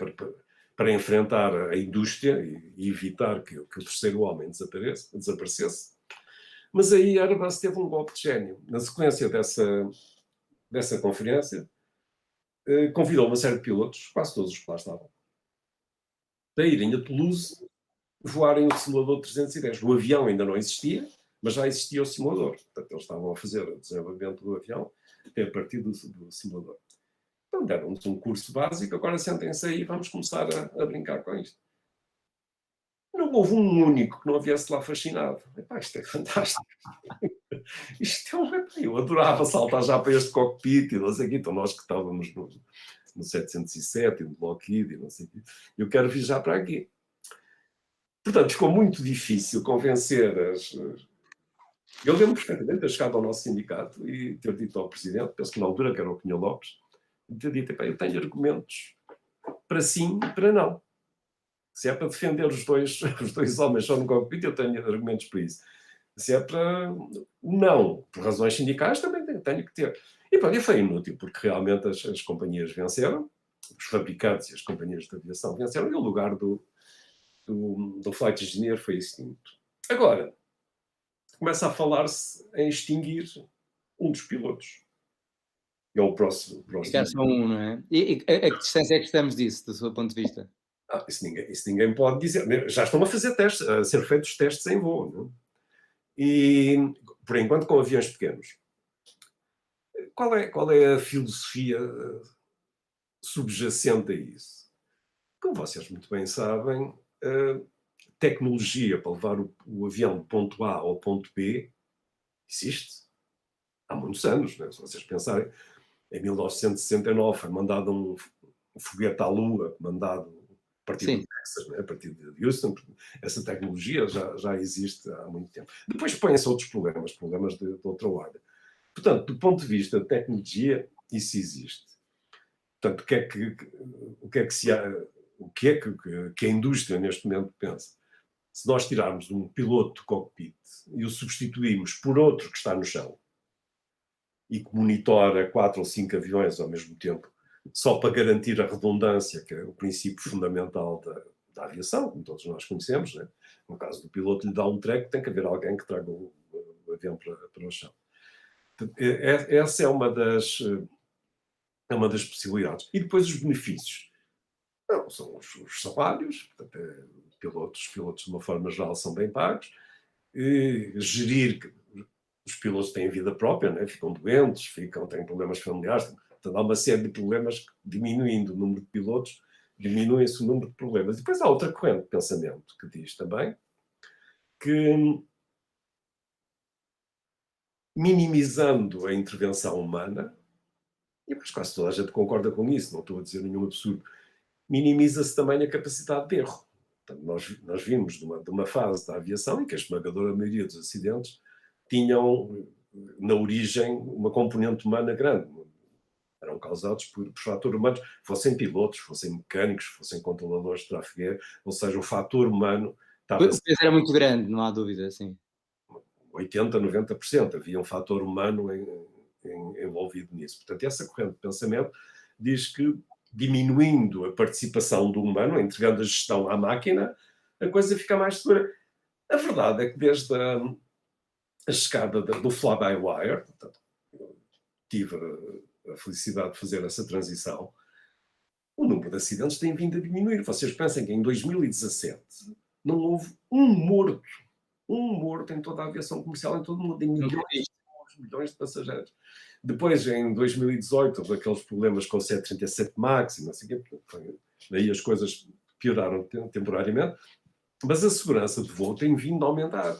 Speaker 2: para enfrentar a indústria e evitar que o terceiro homem desaparecesse. Mas aí a Airbus teve um golpe de gênio. Na sequência dessa conferência, convidou uma série de pilotos, quase todos os que lá estavam, a irem a Toulouse voarem o simulador 310. O avião ainda não existia, mas já existia o simulador. Portanto, eles estavam a fazer o desenvolvimento do avião até a partir do simulador. Então deram-nos um curso básico, agora sentem-se aí e vamos começar a brincar com isto. Não houve um único que não viesse lá fascinado. Epá, isto é fantástico. Eu adorava saltar já para este cockpit e não sei o quê. Então nós que estávamos no 707 e no Lockheed e não sei o quê. Eu quero vir já para aqui. Portanto, ficou muito difícil convencer Eu lembro perfeitamente de ter chegado ao nosso sindicato e ter dito ao presidente, penso que na altura que era o Cunha Lopes, de ter dito, eu tenho argumentos para sim e para não. Se é para defender os dois homens só no cockpit, eu tenho argumentos para isso. Se é para o não, por razões sindicais, também tenho que ter. E pronto, e foi inútil, porque realmente as companhias venceram, os fabricantes e as companhias de aviação venceram, e o lugar do Flight Engineer foi extinto. Agora, começa a falar-se em extinguir um dos pilotos. É o próximo.
Speaker 1: Ficar só um, não é? E a que distância é que estamos disso, do seu ponto de vista?
Speaker 2: Isso ninguém pode dizer. Já estão a fazer testes, a ser feitos testes em voo. Não é? E, por enquanto, com aviões pequenos. Qual é a filosofia subjacente a isso? Como vocês muito bem sabem, a tecnologia para levar o avião de ponto A ao ponto B existe há muitos anos. Né? Se vocês pensarem, em 1969 foi mandado um foguete à Lua, mandado a partir
Speaker 1: Sim,
Speaker 2: do Texas, né? A partir de Houston. Essa tecnologia já existe há muito tempo. Depois põem-se outros problemas de outra ordem. Portanto, do ponto de vista de tecnologia, isso existe. Portanto, o que é que a indústria neste momento pensa? Se nós tirarmos um piloto de cockpit e o substituirmos por outro que está no chão e que monitora 4 ou 5 aviões ao mesmo tempo, só para garantir a redundância, que é o princípio fundamental da aviação, como todos nós conhecemos, né? No caso do piloto lhe dá um treco, tem que haver alguém que traga o avião para o chão. Essa é uma das possibilidades. E depois os benefícios. Não, são os salários, portanto, os pilotos de uma forma geral são bem pagos, gerir, os pilotos têm vida própria, né? Ficam doentes, têm problemas familiares, portanto há uma série de problemas que, diminuindo o número de pilotos, diminui-se o número de problemas. E depois há outra corrente de pensamento que diz também que, minimizando a intervenção humana, e depois quase toda a gente concorda com isso, não estou a dizer nenhum absurdo, minimiza-se também a capacidade de erro. Portanto, nós vimos de uma fase da aviação em que a esmagadora maioria dos acidentes tinham, na origem, uma componente humana grande. Eram causados por fator humanos, fossem pilotos, fossem mecânicos, fossem controladores de tráfego aéreo, ou seja, o fator humano
Speaker 1: o
Speaker 2: estava
Speaker 1: peso era muito grande, não há dúvida, sim.
Speaker 2: 80%, 90%. Havia um fator humano envolvido nisso. Portanto, essa corrente de pensamento diz que, diminuindo a participação do humano, entregando a gestão à máquina, a coisa fica mais segura. A verdade é que desde a chegada do fly-by-wire, portanto, tive a felicidade de fazer essa transição, o número de acidentes tem vindo a diminuir. Vocês pensem que em 2017 não houve um morto em toda a aviação comercial, em todo o mundo, em
Speaker 1: Nunca
Speaker 2: milhões
Speaker 1: vi.
Speaker 2: milhões de passageiros. Depois, em 2018, houve aqueles problemas com o 737 MAX e não sei o quê. Daí as coisas pioraram temporariamente. Mas a segurança de voo tem vindo a aumentar.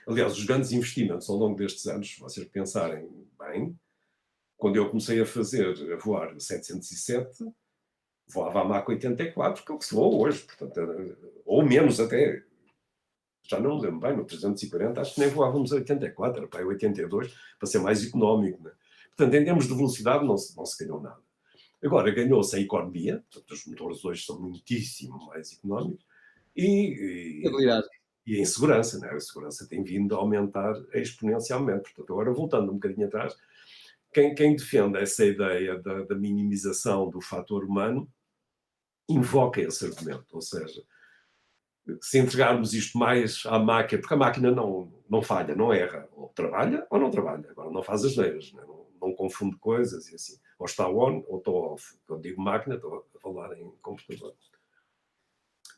Speaker 2: Aliás, os grandes investimentos ao longo destes anos, se vocês pensarem bem, quando eu comecei a voar o 707, voava a Mach 84, que é o que se voa hoje, portanto, ou menos até. Já não me lembro bem, no 340 acho que nem voávamos a 84, era para aí 82, para ser mais económico. Né? Portanto, em termos de velocidade não se ganhou nada. Agora, ganhou-se a economia, portanto, os motores hoje são muitíssimo mais económicos, e
Speaker 1: Estabilidade.
Speaker 2: em segurança, né? A segurança tem vindo a aumentar exponencialmente. Portanto, agora voltando um bocadinho atrás, quem defende essa ideia da minimização do fator humano invoca esse argumento, ou seja, se entregarmos isto mais à máquina, porque a máquina não falha, não erra, ou trabalha ou não trabalha, agora não faz asneiras, né? Não confunde coisas e assim, ou está on ou está off. Quando digo máquina, estou a falar em computador.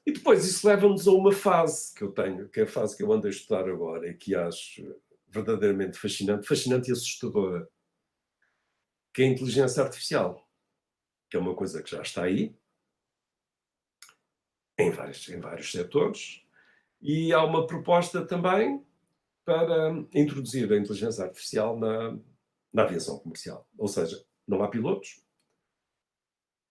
Speaker 2: E depois isso leva-nos a uma fase que eu tenho, que é a fase que eu ando a estudar agora e que acho verdadeiramente fascinante e assustadora, que é a inteligência artificial, que é uma coisa que já está aí, em vários setores, e há uma proposta também para introduzir a inteligência artificial na aviação comercial. Ou seja, não há pilotos,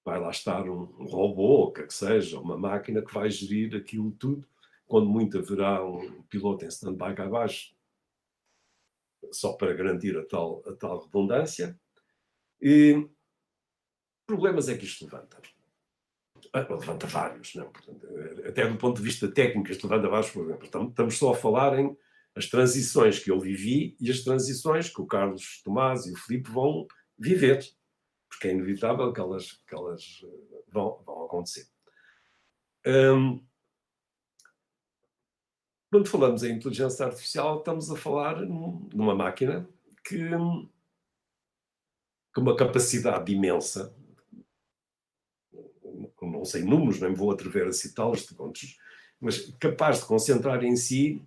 Speaker 2: vai lá estar um robô, o que é que seja, uma máquina que vai gerir aquilo tudo, quando muito haverá um piloto em stand-by cá abaixo, só para garantir a tal redundância. E problemas é que isto levanta? Levanta vários, não? Portanto, até do ponto de vista técnico, isto levanta vários problemas. Estamos só a falar em as transições que eu vivi e as transições que o Carlos Tomás e o Filipe vão viver, porque é inevitável que elas vão acontecer. quando falamos em inteligência artificial, estamos a falar numa máquina que com uma capacidade imensa, não sei números, nem me vou atrever a citá-los de contos, mas capaz de concentrar em si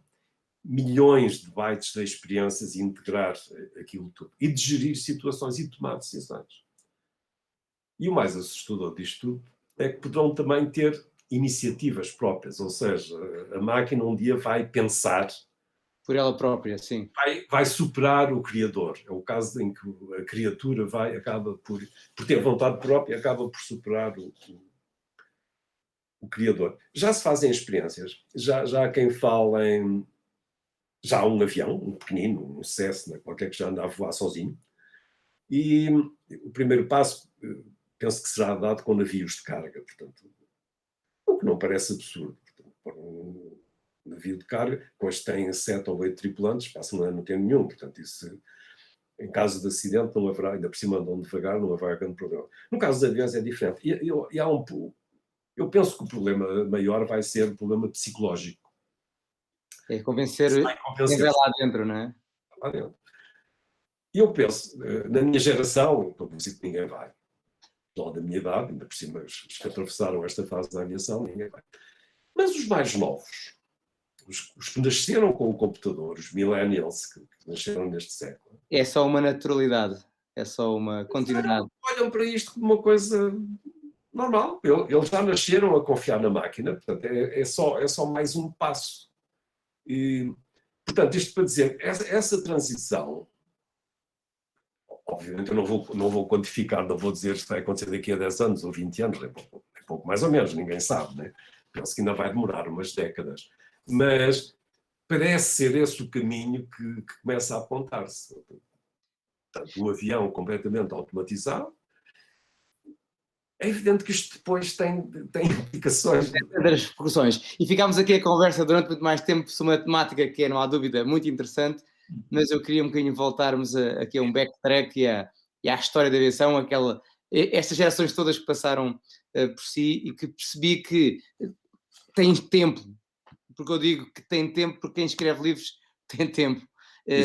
Speaker 2: milhões de bytes de experiências e integrar aquilo tudo. E de gerir situações e tomar decisões. E o mais assustador disto tudo é que poderão também ter iniciativas próprias, ou seja, a máquina um dia vai pensar,
Speaker 1: Por ela própria, sim.
Speaker 2: vai superar o criador. É o caso em que a criatura acaba por ter vontade própria, acaba por superar o criador. Já se fazem experiências, já há quem fala em... Já há um avião, um pequenino, um Cessna, qualquer que já anda a voar sozinho, e o primeiro passo penso que será dado com navios de carga, portanto, o que não parece absurdo. Portanto, para um navio de carga, depois tem 7 ou 8 tripulantes, passa não tem nenhum, portanto, isso, em caso de acidente, não haverá, ainda por cima andam devagar, não haverá grande problema. No caso dos aviões é diferente. Eu penso que o problema maior vai ser o problema psicológico.
Speaker 1: É convencer
Speaker 2: Se vai
Speaker 1: quem vai lá dentro, não é?
Speaker 2: lá dentro. E eu penso, na minha geração, não vou dizer que ninguém vai, lá da minha idade, ainda por cima os que atravessaram esta fase da aviação, ninguém vai. Mas os mais novos, os que nasceram com o computador, os millennials que nasceram neste século,
Speaker 1: É só uma naturalidade, é só uma continuidade.
Speaker 2: olham para isto como uma coisa normal. Eles já nasceram a confiar na máquina, portanto, é só mais um passo. E, portanto, isto para dizer, essa transição, obviamente eu não vou quantificar, não vou dizer se vai acontecer daqui a 10 anos ou 20 anos, é pouco mais ou menos, ninguém sabe, né? Penso que ainda vai demorar umas décadas. Mas parece ser esse o caminho que começa a apontar-se. Portanto, um avião completamente automatizado. É evidente que isto depois tem implicações.
Speaker 1: Das repercussões. E ficámos aqui a conversa durante muito mais tempo sobre uma temática que é, não há dúvida, muito interessante, mas eu queria um bocadinho voltarmos aqui a um backtrack e à história da aviação, estas gerações todas que passaram por si e que percebi que têm tempo, porque eu digo que tem tempo porque quem escreve livros tem tempo,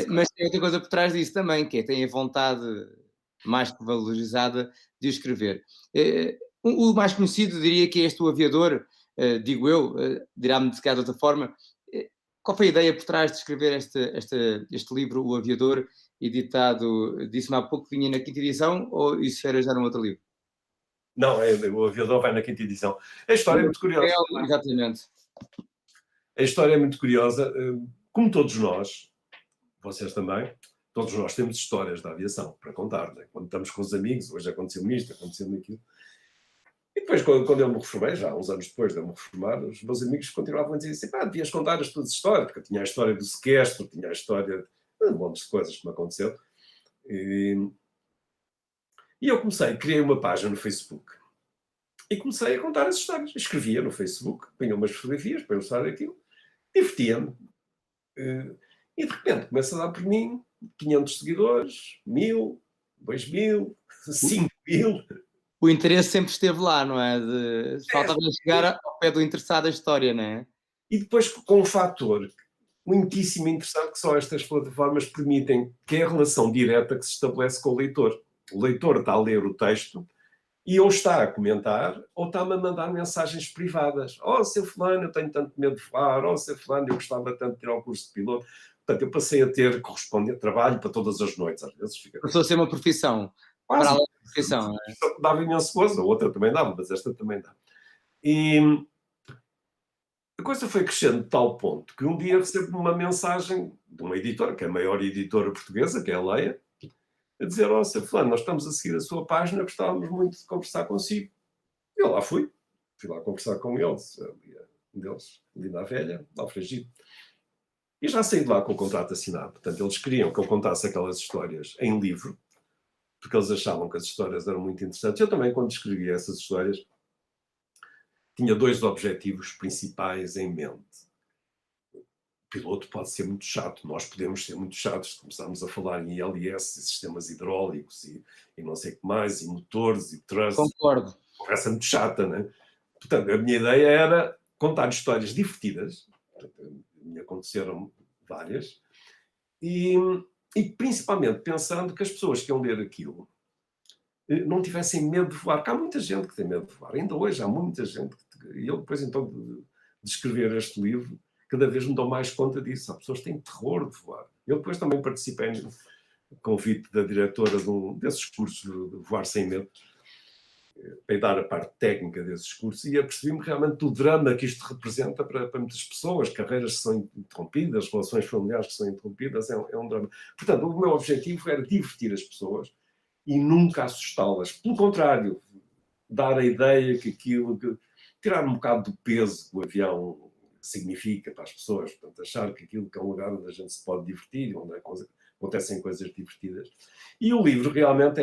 Speaker 1: mas tem outra coisa por trás disso também, que é tem a vontade mais que valorizada de o escrever. O mais conhecido diria que é este O Aviador, digo eu, dirá-me de cada outra forma. Qual foi a ideia por trás de escrever este livro, O Aviador, editado, disse-me há pouco que vinha na quinta edição, ou isso era já num outro livro?
Speaker 2: Não, o Aviador vai na quinta edição. A história é muito curiosa.
Speaker 1: Exatamente.
Speaker 2: A história é muito curiosa. Como todos nós, vocês também, todos nós temos histórias da aviação para contar, né? Quando estamos com os amigos, hoje aconteceu-me isto, aconteceu-me aquilo. E depois, quando eu me reformei, já uns anos depois de eu me reformar, os meus amigos continuavam a dizer assim, devias contar as tuas histórias, porque eu tinha a história do sequestro, tinha a história de um monte de coisas que me aconteceu. E eu criei uma página no Facebook e comecei a contar as histórias. Escrevia no Facebook, punha umas fotografias para ilustrar aquilo, divertia-me. E de repente começa a dar por mim 500 seguidores, 1000, 2000, 5000.
Speaker 1: O interesse sempre esteve lá, não é? Faltava chegar ao pé do interessado da história, não é?
Speaker 2: E depois com um fator muitíssimo interessante que só estas plataformas permitem, que é a relação direta que se estabelece com o leitor. O leitor está a ler o texto e ou está a comentar ou está-me a mandar mensagens privadas. Oh, seu fulano, eu tenho tanto medo de voar. Oh, seu fulano, eu gostava tanto de tirar o curso de piloto. Portanto, eu passei a ter correspondente trabalho para todas as noites. Às vezes fica...
Speaker 1: Passou a ser uma profissão.
Speaker 2: Quase.
Speaker 1: Para além da profissão, não é?
Speaker 2: Dava imenso gozo. A outra também dava, mas esta também dá. E a coisa foi crescendo de tal ponto que um dia recebo uma mensagem de uma editora, que é a maior editora portuguesa, que é a Leia, a dizer, ó, seu fulano, nós estamos a seguir a sua página, gostávamos muito de conversar consigo. E eu lá fui lá conversar com eles, um deles, ali na Velha, Alfragide. E já saí de lá com o contrato assinado. Portanto, eles queriam que eu contasse aquelas histórias em livro, porque eles achavam que as histórias eram muito interessantes. Eu também, quando escrevia essas histórias, tinha 2 objetivos principais em mente. O piloto pode ser muito chato, nós podemos ser muito chatos, começámos a falar em ILS, e sistemas hidráulicos, e não sei o que mais, e motores, e thrust.
Speaker 1: Concordo.
Speaker 2: Conversa muito chata, né? Portanto, a minha ideia era contar histórias divertidas. me aconteceram várias, e principalmente pensando que as pessoas que iam ler aquilo não tivessem medo de voar, porque há muita gente que tem medo de voar, ainda hoje há muita gente, e eu depois então de escrever este livro, cada vez me dou mais conta disso, há pessoas que têm terror de voar. Eu depois também participei no convite da diretora desses cursos de voar sem medo, para dar a parte técnica desses cursos, e apercebi-me realmente do drama que isto representa para muitas pessoas, carreiras que são interrompidas, relações familiares que são interrompidas, é um drama. Portanto, o meu objetivo era divertir as pessoas e nunca assustá-las. Pelo contrário, dar a ideia que tirar um bocado do peso que o avião significa para as pessoas, portanto, achar que aquilo que é um lugar onde a gente se pode divertir, onde acontecem coisas divertidas. E o livro realmente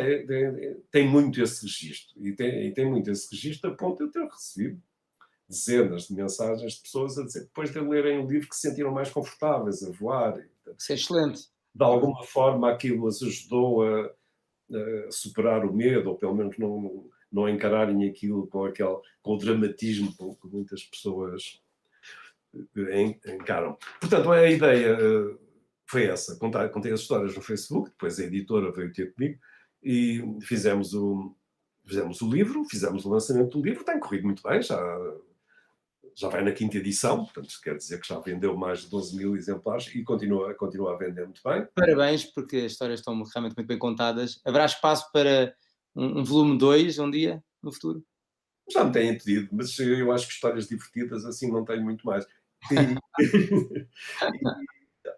Speaker 2: tem muito esse registro, e tem muito esse registro a ponto de eu ter recebido dezenas de mensagens de pessoas a dizer, depois de lerem o livro, que se sentiram mais confortáveis a voar.
Speaker 1: Isso é excelente.
Speaker 2: De alguma forma aquilo as ajudou a superar o medo, ou pelo menos não encararem aquilo com o dramatismo que muitas pessoas encaram. Portanto, a ideia foi essa. Contei as histórias no Facebook, depois a editora veio ter comigo e fizemos o livro, fizemos o lançamento do livro, tem corrido muito bem, já vai na 5ª edição, portanto quer dizer que já vendeu mais de 12 mil exemplares e continua a vender muito bem.
Speaker 1: Parabéns, porque as histórias estão realmente muito bem contadas. Haverá espaço para um volume 2 um dia, no futuro?
Speaker 2: Já me têm pedido, mas eu acho que histórias divertidas assim não tenho muito mais.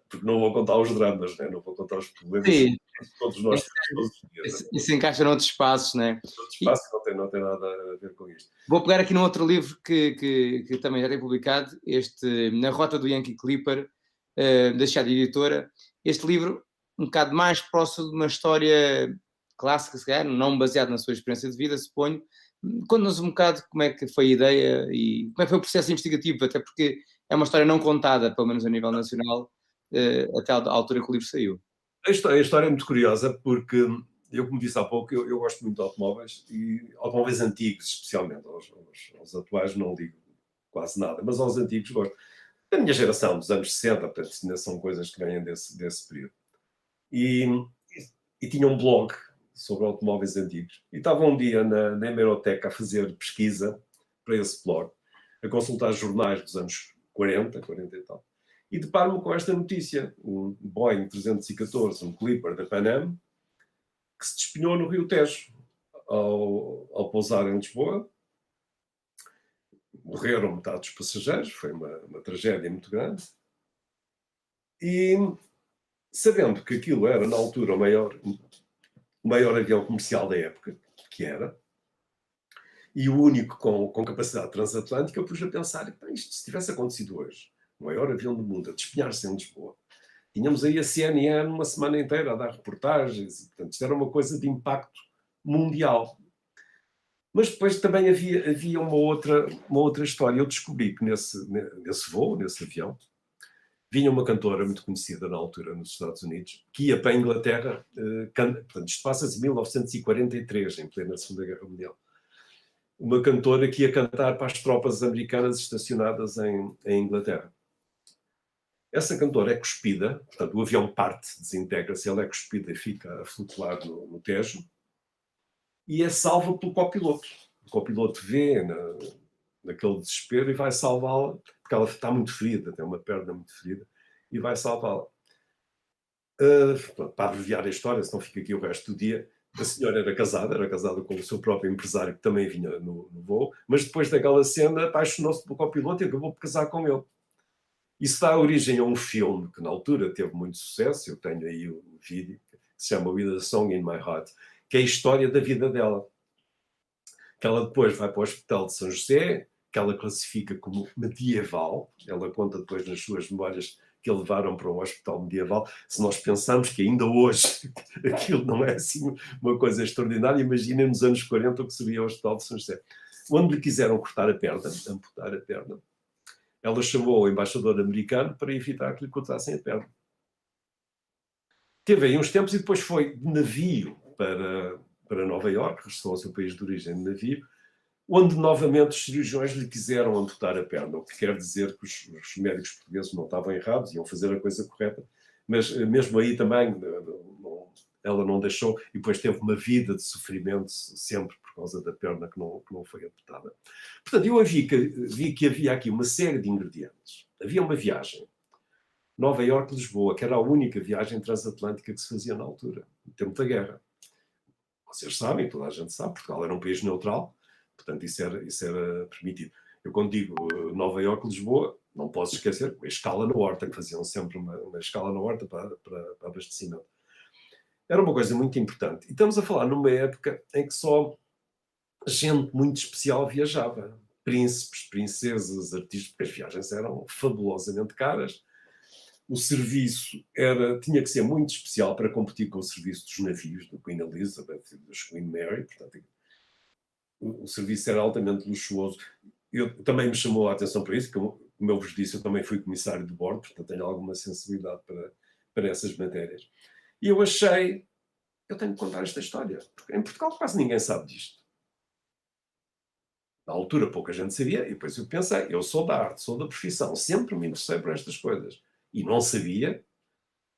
Speaker 2: Porque não vou contar os dramas, né? Não vou contar os problemas
Speaker 1: Sim,
Speaker 2: que todos nós temos todos os dias.
Speaker 1: isso encaixa noutros espaços, não é?
Speaker 2: Outro espaço não tem nada a ver com isto.
Speaker 1: Vou pegar aqui num outro livro que também já tem publicado, Na Rota do Yankee Clipper, da Chade Editora. Este livro, um bocado mais próximo de uma história clássica, se calhar, não baseado na sua experiência de vida, suponho. Conta-nos um bocado como é que foi a ideia e como é que foi o processo investigativo, até porque é uma história não contada, pelo menos a nível nacional, até à altura que o livro saiu.
Speaker 2: A história é muito curiosa porque eu, como disse há pouco, eu gosto muito de automóveis e automóveis antigos, especialmente. Aos atuais não digo quase nada, mas aos antigos gosto. Da minha geração, dos anos 60, portanto, ainda são coisas que vêm desse período. E tinha um blog sobre automóveis antigos. E estava um dia na hemeroteca a fazer pesquisa para esse blog, a consultar jornais dos anos 40 e tal. E deparo-me com esta notícia: um Boeing 314, um Clipper da Pan Am, que se despenhou no Rio Tejo ao pousar em Lisboa. Morreram metade dos passageiros, foi uma tragédia muito grande. E sabendo que aquilo era, na altura, o maior avião comercial da época, que era, e o único com capacidade transatlântica, eu pus a pensar, isto se tivesse acontecido hoje, o maior avião do mundo a despenhar-se em Lisboa, tínhamos aí a CNN uma semana inteira a dar reportagens, e, portanto, isto era uma coisa de impacto mundial. Mas depois também havia uma outra história. Eu descobri que nesse voo, nesse avião, vinha uma cantora muito conhecida na altura nos Estados Unidos, que ia para a Inglaterra, portanto, isto passa-se em 1943, em plena Segunda Guerra Mundial. Uma cantora que ia cantar para as tropas americanas estacionadas em Inglaterra. Essa cantora é cuspida, portanto, o avião parte, desintegra-se, ela é cuspida e fica a flutuar no Tejo, e é salva pelo copiloto. O copiloto vê naquele desespero e vai salvá-la, porque ela está muito ferida, tem uma perna muito ferida, e vai salvá-la. Para abreviar a história, senão fica aqui o resto do dia, a senhora era casada com o seu próprio empresário, que também vinha no voo, mas depois daquela cena apaixonou-se pelo copiloto e acabou por casar com ele. Isso dá origem a um filme que na altura teve muito sucesso, eu tenho aí o vídeo, que se chama With a Song in My Heart, que é a história da vida dela. Que ela depois vai para o Hospital de São José, que ela classifica como medieval, ela conta depois nas suas memórias que a levaram para um hospital medieval. Se nós pensamos que ainda hoje aquilo não é assim uma coisa extraordinária, imaginem nos anos 40 o que seria o Hospital de São José. Onde lhe quiseram cortar a perna, amputar a perna, ela chamou o embaixador americano para evitar que lhe cortassem a perna. Teve aí uns tempos e depois foi de navio para Nova Iorque, regressou ao seu país de origem de navio, onde novamente os cirurgiões lhe quiseram amputar a perna, o que quer dizer que os médicos portugueses não estavam errados, iam fazer a coisa correta, mas mesmo aí também ela não deixou, e depois teve uma vida de sofrimento sempre por causa da perna que não foi amputada. Portanto, eu vi que havia aqui uma série de ingredientes. Havia uma viagem, Nova Iorque-Lisboa, que era a única viagem transatlântica que se fazia na altura, no tempo da guerra. Vocês sabem, toda a gente sabe, Portugal era um país neutral, portanto isso era permitido. Eu quando digo Nova Iorque-Lisboa, não posso esquecer a escala na Horta, que faziam sempre uma escala na Horta para abastecimento. Era uma coisa muito importante. E estamos a falar numa época em que só gente muito especial viajava. Príncipes, princesas, artistas, porque as viagens eram fabulosamente caras. O serviço tinha que ser muito especial para competir com o serviço dos navios, do Queen Elizabeth e dos Queen Mary. Portanto, o serviço era altamente luxuoso. Também me chamou a atenção para isso, porque, como eu vos disse, eu também fui comissário de bordo, portanto tenho alguma sensibilidade para essas matérias. E eu tenho que contar esta história, porque em Portugal quase ninguém sabe disto. Na altura pouca gente sabia, e depois eu pensei, eu sou da arte, sou da profissão, sempre me interessei por estas coisas. E não sabia,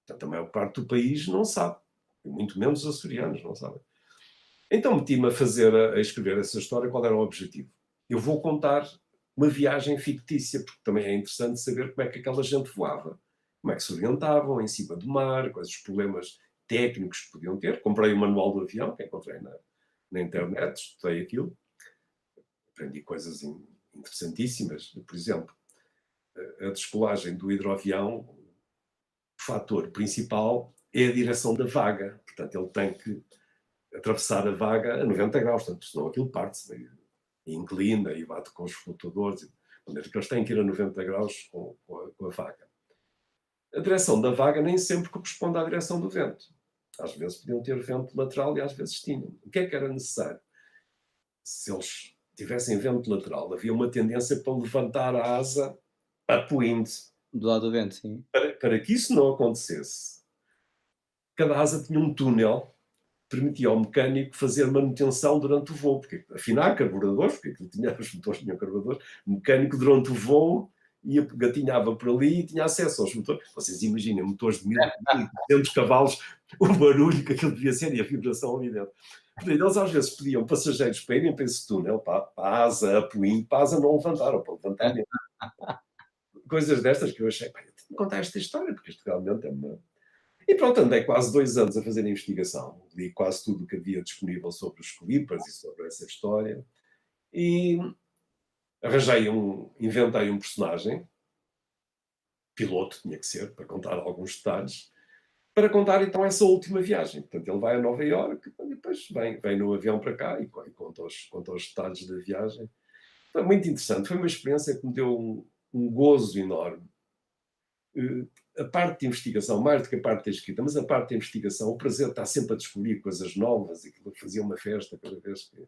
Speaker 2: portanto a maior parte do país não sabe, e muito menos os açorianos não sabem. Então meti-me a escrever essa história. Qual era o objetivo? Eu vou contar uma viagem fictícia, porque também é interessante saber como é que aquela gente voava, como é que se orientavam em cima do mar, quais os problemas técnicos que podiam ter. Comprei o manual do avião, que encontrei na internet, estudei aquilo, aprendi coisas interessantíssimas. Por exemplo, a descolagem do hidroavião, o fator principal é a direção da vaga. Portanto, ele tem que atravessar a vaga a 90 graus, portanto, senão aquilo parte-se, e inclina e bate com os flutuadores. De maneira que eles têm que ir a 90 graus com a vaga. A direção da vaga nem sempre corresponde à direção do vento. Às vezes podiam ter vento lateral e às vezes tinham. O que é que era necessário? Se eles tivessem vento lateral, havia uma tendência para levantar a asa apoindo-se.
Speaker 1: Do lado do vento, sim.
Speaker 2: Para que isso não acontecesse, cada asa tinha um túnel que permitia ao mecânico fazer manutenção durante o voo, porque afinar carburadores, porque os motores tinham carburadores, o mecânico durante o voo gatinhava por ali e tinha acesso aos motores. Vocês imaginem, motores de 1.200 cavalos, o barulho que aquilo devia ser e a vibração ali dentro. Portanto, eles às vezes pediam passageiros para irem para esse túnel, para a asa apoindo, para a asa não levantar, ou para levantar mesmo. Coisas destas que eu achei, eu tenho que contar esta história, porque isto realmente é uma... E pronto, andei quase 2 anos a fazer a investigação. Li quase tudo o que havia disponível sobre os Clippers e sobre essa história. E inventei um personagem, piloto tinha que ser, para contar alguns detalhes, para contar então essa última viagem. Portanto, ele vai a Nova Iorque e depois vem no avião para cá e conta os detalhes da viagem. Foi muito interessante, foi uma experiência que me deu um gozo enorme. A parte de investigação, mais do que a parte da escrita, mas a parte da investigação, o prazer de estar sempre a descobrir coisas novas e que fazia uma festa cada vez que...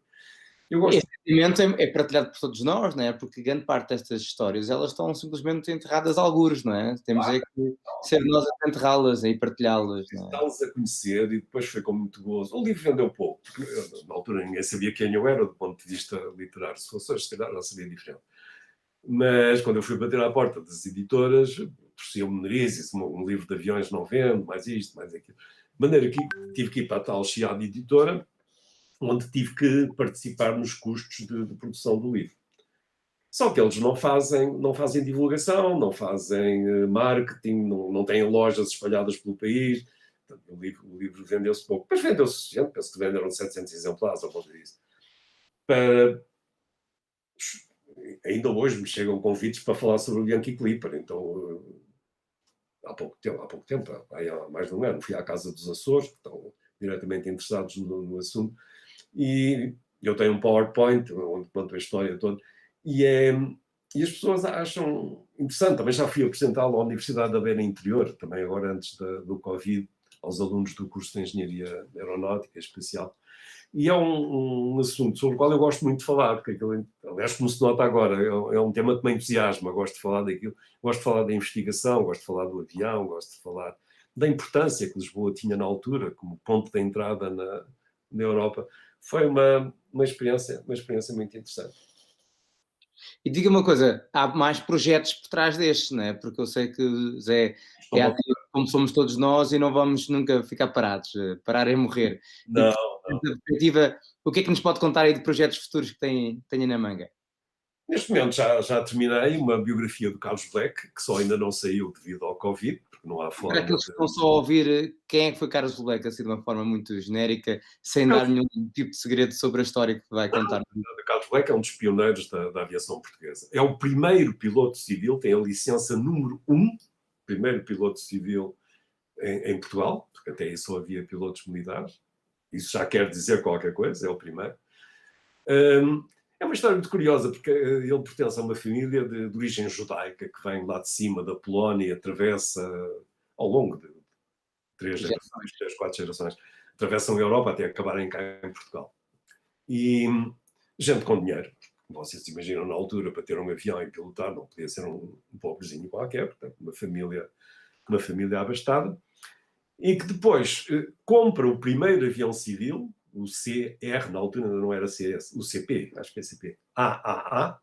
Speaker 2: Eu gosto.
Speaker 1: Esse sentimento é partilhado por todos nós, não é? Porque grande parte destas histórias, elas estão simplesmente enterradas algures, não é? Temos é que ser nós a enterrá-las e partilhá-las.
Speaker 2: Está-los a conhecer e depois foi com muito gozo. O livro vendeu pouco, porque na altura ninguém sabia quem eu era do ponto de vista literário. Se fosse hoje, se calhar já sabia diferente. Mas quando eu fui bater à porta das editoras, torciam-me o nariz, disse, um livro de aviões não vende, mais isto, mais aquilo. De maneira que tive que ir para a tal Chiado Editora, onde tive que participar nos custos de produção do livro. Só que eles não fazem divulgação, não fazem marketing, não têm lojas espalhadas pelo país. Portanto, o livro vendeu-se pouco. Mas vendeu-se suficiente, penso que venderam 700 exemplares, ou coisa disso. Ainda hoje me chegam convites para falar sobre o Yankee Clipper. Então, há pouco tempo, há mais de um ano, fui à Casa dos Açores, que estão diretamente interessados no assunto, e eu tenho um PowerPoint onde conto a história toda, e as pessoas acham interessante. Também já fui apresentá-lo à Universidade da Beira Interior, também agora antes do Covid, aos alunos do curso de Engenharia Aeronáutica Espacial. E é um assunto sobre o qual eu gosto muito de falar, porque aquilo, aliás, como se nota agora, é um tema que me entusiasma, gosto de falar daquilo, gosto de falar da investigação, gosto de falar do avião, gosto de falar da importância que Lisboa tinha na altura, como ponto de entrada na Europa. foi uma experiência muito interessante.
Speaker 1: E diga uma coisa, há mais projetos por trás destes, não é? Porque eu sei que Zé é
Speaker 2: Estou
Speaker 1: ativo como somos todos nós e não vamos nunca ficar parados, parar é morrer. E,
Speaker 2: Não,
Speaker 1: portanto, na perspectiva, o que é que nos pode contar aí de projetos futuros que tenha na manga?
Speaker 2: neste momento já terminei uma biografia do Carlos Black, que só ainda não saiu devido ao Covid, porque não há
Speaker 1: E para
Speaker 2: forma
Speaker 1: aqueles que
Speaker 2: de.
Speaker 1: estão só a ouvir, quem é que foi Carlos Leque, assim de uma forma muito genérica, sem dar nenhum tipo de segredo sobre a história que vai contar?
Speaker 2: Carlos Black é um dos pioneiros da aviação portuguesa. É o primeiro piloto civil, tem a licença número 1, primeiro piloto civil em Portugal, porque até aí só havia pilotos militares. Isso já quer dizer qualquer coisa, é o primeiro. É uma história muito curiosa, porque ele pertence a uma família de origem judaica que vem lá de cima da Polónia e atravessa ao longo de 3 gerações, 3, 4 gerações, atravessam a Europa até acabarem cá em Portugal. E gente com dinheiro, vocês imaginam na altura, para ter um avião e pilotar, não podia ser um pobrezinho qualquer, portanto, uma família abastada, e que depois compra o primeiro avião civil, o CR, na altura ainda não era CS, o CP, acho que é CP, AAA,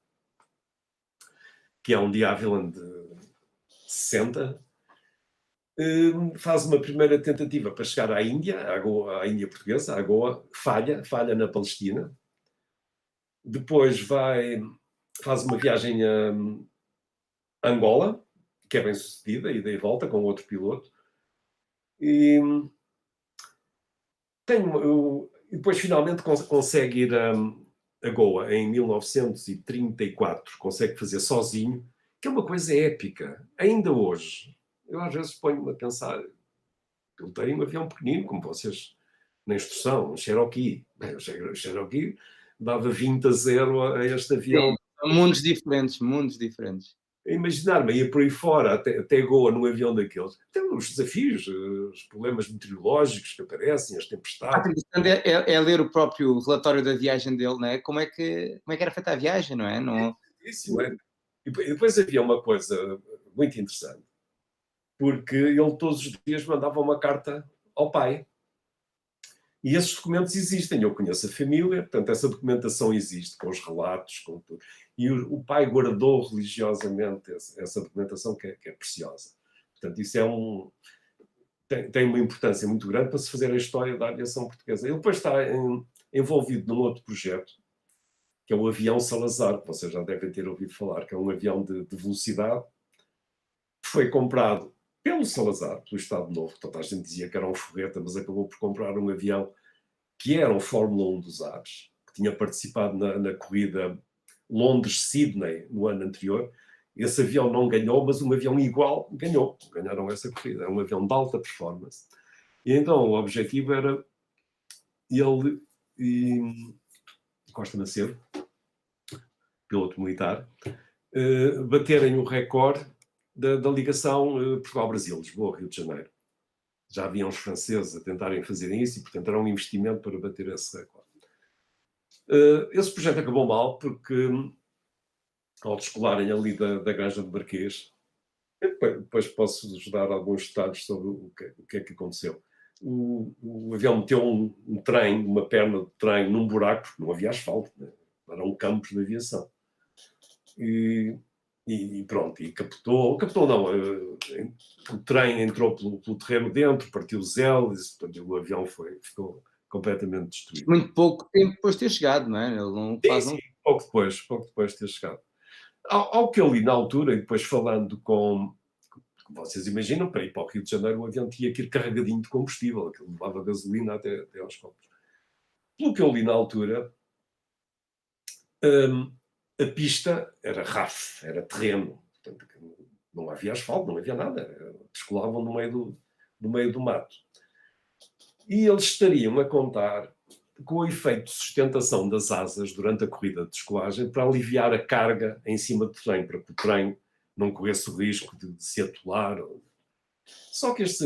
Speaker 2: que é um de Havilland de 60, faz uma primeira tentativa para chegar à Índia, à Índia portuguesa, à Goa, falha na Palestina. Depois faz uma viagem a Angola, que é bem sucedida, ida e volta com outro piloto. E depois finalmente consegue ir a Goa em 1934, consegue fazer sozinho, que é uma coisa épica. Ainda hoje, eu às vezes ponho-me a pensar, eu tenho um avião pequenino, como vocês na instrução, um Cherokee. Bem, o Cherokee dava 20-0 a este avião.
Speaker 1: Sim, são mundos diferentes, mundos diferentes.
Speaker 2: Imaginar-me ir por aí fora, até Goa, num avião daqueles. Tem os desafios, os problemas meteorológicos que aparecem, as
Speaker 1: O
Speaker 2: tempestades.
Speaker 1: interessante é ler o próprio relatório da viagem dele, não é? Como é que era feita a viagem, não é? Não...
Speaker 2: Isso é. E depois havia uma coisa muito interessante, porque ele todos os dias mandava uma carta ao pai. E esses documentos existem, eu conheço a família, portanto, essa documentação existe, com os relatos, com tudo. E o pai guardou religiosamente essa documentação que é preciosa. Portanto, isso tem uma importância muito grande para se fazer a história da aviação portuguesa. Ele depois está envolvido num outro projeto, que é o avião Salazar, que vocês já devem ter ouvido falar, que é um avião de velocidade, que foi comprado pelo Salazar, pelo Estado Novo. Toda a gente dizia que era um foguete, mas acabou por comprar um avião que era o Fórmula 1 dos ares, que tinha participado na corrida Londres-Sydney no ano anterior. Esse avião não ganhou, mas um avião igual ganhou. Ganharam essa corrida. É um avião de alta performance. E então o objetivo era ele e Costa Macedo, piloto militar, baterem o recorde da ligação Portugal-Brasil, Lisboa-Rio de Janeiro. Já haviam os franceses a tentarem fazer isso e, portanto, era um investimento para bater esse recorde. Esse projeto acabou mal porque, ao descolarem ali da Granja do Marquês, depois posso-vos dar alguns detalhes sobre o que é que aconteceu. O avião meteu um trem, uma perna de trem, num buraco, porque não havia asfalto, né? Eram campos de aviação. E pronto, e captou não, o trem entrou pelo terreno dentro, partiu os hélices, portanto o avião ficou completamente destruído.
Speaker 1: Muito pouco tempo depois de ter chegado, não é? Ele não faz
Speaker 2: Sim, pouco depois de ter chegado. Ao que eu li na altura, e depois falando como vocês imaginam, para ir para o Rio de Janeiro o avião tinha que ir carregadinho de combustível, aquilo levava gasolina até aos copos. Pelo que eu li na altura, a pista era RAF, era terreno, portanto não havia asfalto, não havia nada, descolavam no meio do mato. E eles estariam a contar com o efeito de sustentação das asas durante a corrida de descolagem para aliviar a carga em cima do trem, para que o trem não corresse o risco de se atolar. Só que este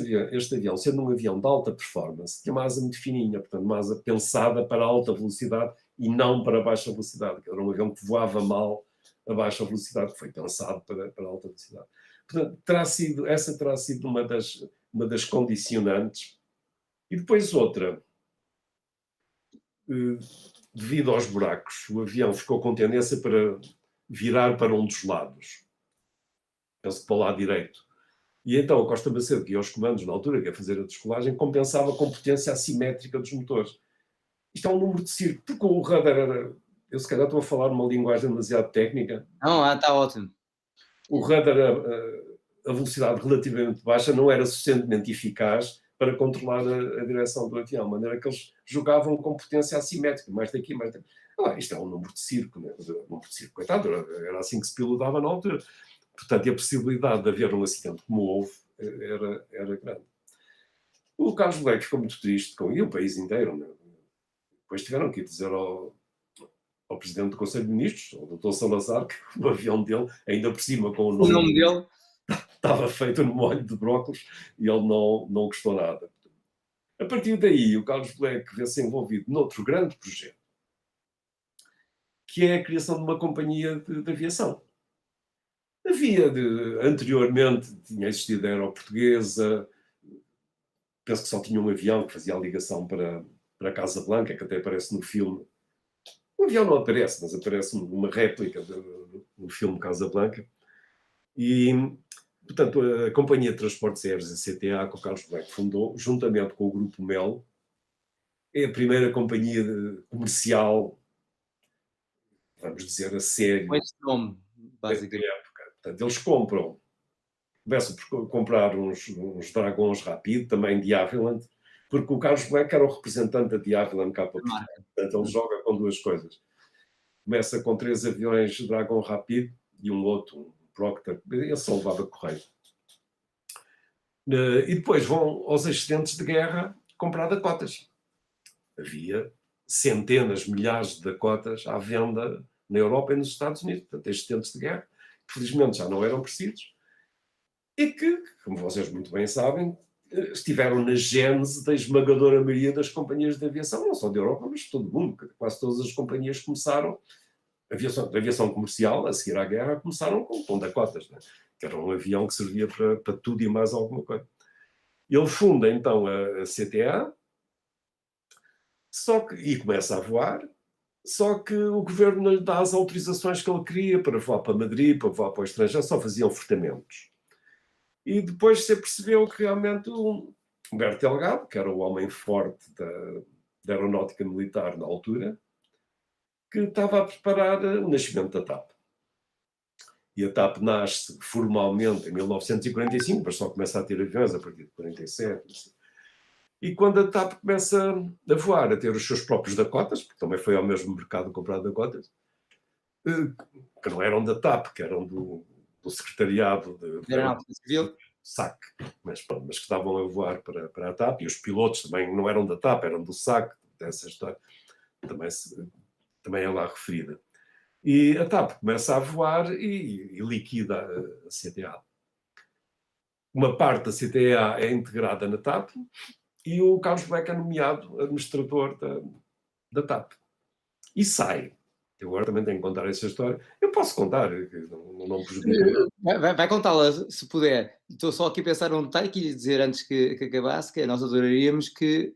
Speaker 2: avião, sendo um avião de alta performance, tinha uma asa muito fininha, portanto uma asa pensada para alta velocidade e não para baixa velocidade, que era um avião que voava mal a baixa velocidade, que foi pensado para alta velocidade. Portanto, essa terá sido uma das condicionantes. E depois outra, devido aos buracos, o avião ficou com tendência para virar para um dos lados. Penso que para o lado direito. E então a Costa Macedo, que ia aos comandos na altura, que ia fazer a descolagem, compensava com potência assimétrica dos motores. Isto é um número de circo, porque o radar era... Eu se calhar estou a falar numa linguagem demasiado técnica.
Speaker 1: Não, está ótimo.
Speaker 2: O radar, a velocidade relativamente baixa, não era suficientemente eficaz para controlar a direção do avião, de maneira que eles jogavam com potência assimétrica, mais daqui, mais daqui. Isto é um número de circo, né? Um número de circo, coitado, era assim que se pilotava na altura. Portanto, a possibilidade de haver um acidente como houve era grande. O Carlos Bleco ficou muito triste com, e o país inteiro, né? Depois tiveram que ir dizer ao Presidente do Conselho de Ministros, ao Dr. Salazar, que o avião dele, ainda por cima com
Speaker 1: O nome dele
Speaker 2: estava feito no molho de brócolis e ele não gostou nada. A partir daí, o Carlos Bleco vê-se envolvido noutro grande projeto, que é a criação de uma companhia de aviação. Anteriormente, tinha existido a Aeroportuguesa, penso que só tinha um avião que fazia a ligação para a Casa Blanca, que até aparece no filme. O avião não aparece, mas aparece uma réplica no filme Casa Blanca. E, portanto, a Companhia de Transportes Aéreos, a CTA, que o Carlos Bleco fundou, juntamente com o Grupo Mel, é a primeira companhia comercial, vamos dizer, a sério.
Speaker 1: com esse nome, basicamente.
Speaker 2: Portanto, eles começam por comprar uns Dragões Rapid, também de Havilland, porque o Carlos Bleco era o representante da Havilland cá para Portugal. Portanto, ele joga com duas coisas. Começa com 3 aviões Dragon Rapid e um outro, um Proctor, esse só levava correio. E depois vão aos excedentes de guerra comprar Dakotas. Havia centenas, milhares de Dakotas à venda na Europa e nos Estados Unidos. Portanto, excedentes de guerra, que felizmente já não eram precisos, e que, como vocês muito bem sabem, estiveram na gênese da esmagadora maioria das companhias de aviação, não só da Europa, mas de todo o mundo. Quase todas as companhias começaram, aviação comercial, a seguir à guerra, começaram com Dakotas, né? Que era um avião que servia para tudo e mais alguma coisa. Ele funda, então, a CTA, e começa a voar, só que o governo não lhe dá as autorizações que ele queria para voar para Madrid, para voar para o estrangeiro, só faziam fretamentos. E depois se percebeu que realmente o Humberto Delgado, que era o homem forte da aeronáutica militar na altura, que estava a preparar o nascimento da TAP. E a TAP nasce formalmente em 1945, mas só começa a ter aviões a partir de 47. E quando a TAP começa a voar, a ter os seus próprios Dakotas, porque também foi ao mesmo mercado comprar Dakotas, que não eram da TAP, que eram do secretariado de
Speaker 1: Aeronáutica Civil.
Speaker 2: SAC, mas que estavam a voar para a TAP, e os pilotos também não eram da TAP, eram do SAC, dessa história também é lá referida. E a TAP começa a voar e liquida a CTA. Uma parte da CTA é integrada na TAP e o Carlos Bleco é nomeado administrador da TAP. E sai. Eu agora também tenho que contar essa história. Eu posso contar, não prejudico.
Speaker 1: Vai contá-la, se puder. Estou só aqui a pensar num detalhe que ia dizer antes que acabasse, que nós adoraríamos que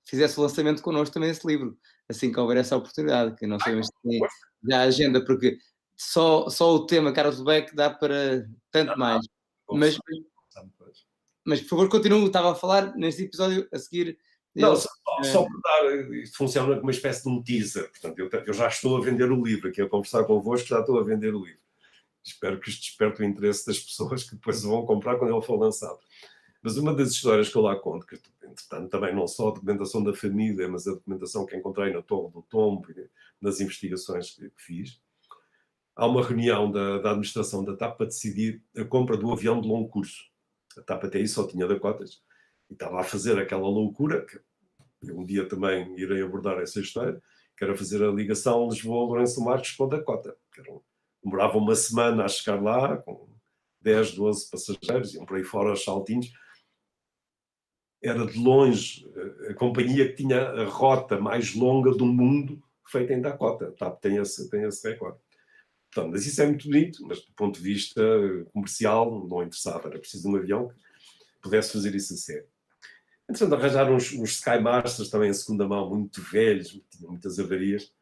Speaker 1: fizesse o lançamento connosco também esse livro, assim que houver essa oportunidade, que não sabemos se tem já a agenda, porque só o tema Carlos Bleco dá para tanto mais. Mas, por favor, continue, estava a falar neste episódio a seguir.
Speaker 2: Não, só por dar, isto funciona como uma espécie de um teaser, portanto, eu já estou a vender o livro, aqui a conversar convosco, já estou a vender o livro. Espero que isto desperte o interesse das pessoas que depois o vão comprar quando ele for lançado. Mas uma das histórias que eu lá conto, que entretanto também não só a documentação da família, mas a documentação que encontrei na Torre do Tombo, nas investigações que fiz, há uma reunião da administração da TAP para decidir a compra do avião de longo curso. A TAP até aí só tinha Dakotas. E estava a fazer aquela loucura, que eu um dia também irei abordar essa história, que era fazer a ligação Lisboa-Lourenço Marques com Dakota. Demorava uma semana a chegar lá, com 10, 12 passageiros, iam por aí fora aos saltinhos. Era de longe a companhia que tinha a rota mais longa do mundo feita em Dakota. A TAP tem esse recorde. Então, mas isso é muito bonito, mas do ponto de vista comercial não interessava. Era preciso de um avião que pudesse fazer isso a sério. Entretanto, arranjaram uns Skymasters também em segunda mão, muito velhos, tinham muitas avarias,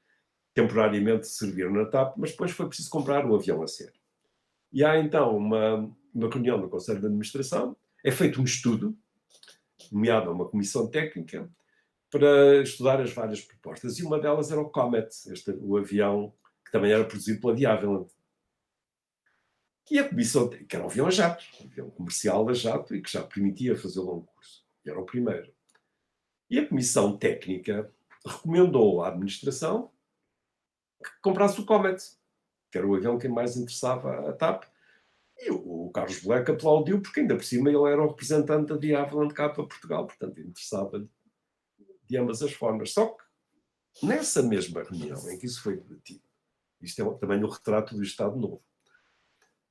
Speaker 2: temporariamente serviram na TAP, mas depois foi preciso comprar um avião a sério. E há então uma reunião do Conselho de Administração, é feito um estudo, nomeado a uma comissão técnica, para estudar as várias propostas. E uma delas era o Comet, o avião que também era produzido pela de Havilland. E a comissão, que era um avião a jato, um avião comercial a jato e que já permitia fazer longo curso. E era o primeiro. E a comissão técnica recomendou à administração que comprasse o Comet, que era o avião que mais interessava a TAP. E o Carlos Black aplaudiu, porque ainda por cima ele era o representante da de Havilland cá para Portugal, portanto interessava-lhe de ambas as formas. Só que nessa mesma reunião em que isso foi debatido, isto é também o retrato do Estado Novo,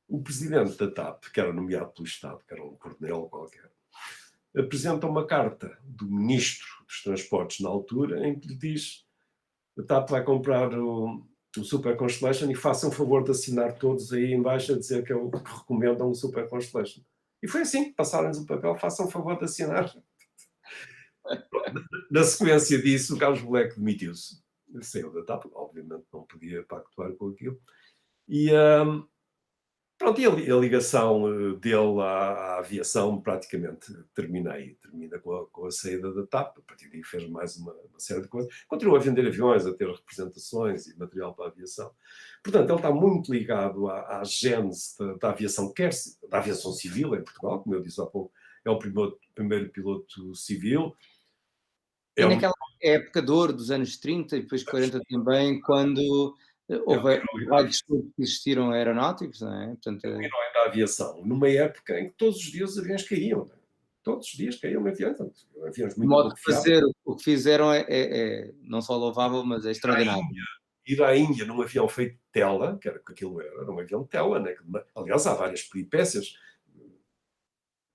Speaker 2: o presidente da TAP, que era nomeado pelo Estado, que era um coronel qualquer, apresenta uma carta do ministro dos Transportes na altura, em que lhe diz: a TAP vai comprar o Super Constellation e façam favor de assinar todos aí em baixo a dizer que recomendam o Super Constellation. E foi assim, passaram-nos o papel, façam favor de assinar. Na sequência disso, o Carlos Black demitiu-se. Saiu da TAP, obviamente não podia pactuar com aquilo. E pronto, e a ligação dele à aviação praticamente termina aí. Termina com a saída da TAP. A partir daí fez mais uma série de coisas. Continua a vender aviões, a ter representações e material para a aviação. Portanto, ele está muito ligado à gênese da aviação, quer da aviação civil em Portugal, como eu disse há pouco, é o primeiro piloto civil.
Speaker 1: E naquela época de ouro dos anos 30 e depois 40 também, quando houve vários estudos que existiram aeronáuticos, não é? Portanto,
Speaker 2: o herói da aviação, numa época em que todos os dias os aviões caíam. Não é? Todos os dias caíam aviões. Aviões
Speaker 1: de
Speaker 2: muito
Speaker 1: modo
Speaker 2: pouco
Speaker 1: que fazer o que fizeram é não só louvável, mas é extraordinário.
Speaker 2: Ir à Índia num avião feito de tela, que era o que aquilo era um avião de tela, né? Aliás, há várias peripécias,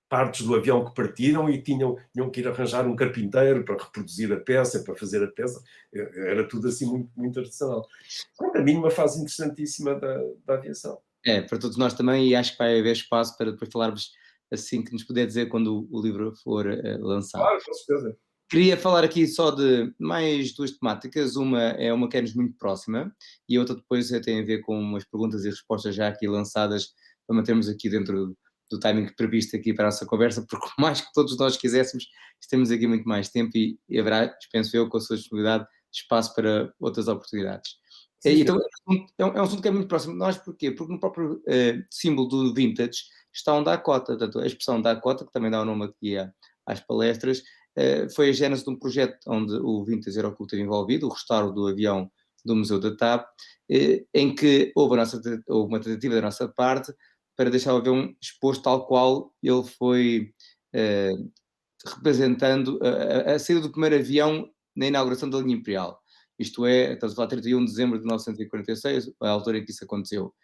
Speaker 2: partes do avião que partiram e tinham que ir arranjar um carpinteiro para reproduzir a peça, para fazer a peça. Era tudo assim muito, muito artesanal. Para mim, uma fase interessantíssima da aviação.
Speaker 1: É, para todos nós também, e acho que vai haver espaço para depois falarmos assim que nos puder dizer quando o livro for lançado.
Speaker 2: Claro, com certeza.
Speaker 1: Queria falar aqui só de mais duas temáticas. Uma é uma que é-nos muito próxima e a outra depois tem a ver com umas perguntas e respostas já aqui lançadas para mantermos aqui dentro do timing previsto aqui para a nossa conversa, porque por mais que todos nós quiséssemos, temos aqui muito mais tempo e haverá, penso eu, com a sua disponibilidade, espaço para outras oportunidades.
Speaker 2: Sim,
Speaker 1: então, é um assunto que é muito próximo de nós, porquê? Porque no próprio símbolo do vintage está um Dakota, portanto, a expressão Dakota, que também dá o nome aqui às palestras, foi a gênese de um projeto onde o Vintage Aeroclube esteve envolvido, o restauro do avião do Museu da TAP, em que houve uma tentativa da nossa parte para deixar o avião exposto tal qual ele foi representando a saída do primeiro avião na inauguração da linha Imperial. Isto é, estamos a falar de 31 de dezembro de 1946, a altura em que isso aconteceu.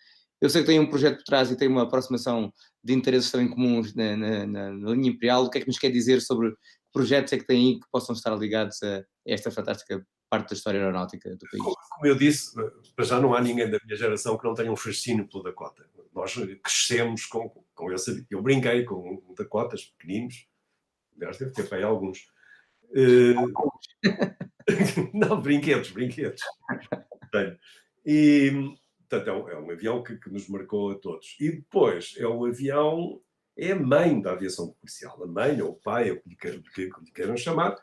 Speaker 1: Eu sei que tem um projeto por trás e tem uma aproximação de interesses também comuns na linha Imperial. O que é que nos quer dizer sobre projetos é que tem aí que possam estar ligados a esta fantástica parte da história aeronáutica do país?
Speaker 2: Como eu disse, para já não há ninguém da minha geração que não tenha um fascínio pelo Dakota. Nós crescemos com esse. Eu brinquei com Dakotas pequeninos, aliás, deve ter para aí alguns. Não, brinquedos. Tenho. E, portanto, é um avião que nos marcou a todos. E depois, é a mãe da aviação comercial, a mãe ou o pai, ou o que lhe queiram chamar,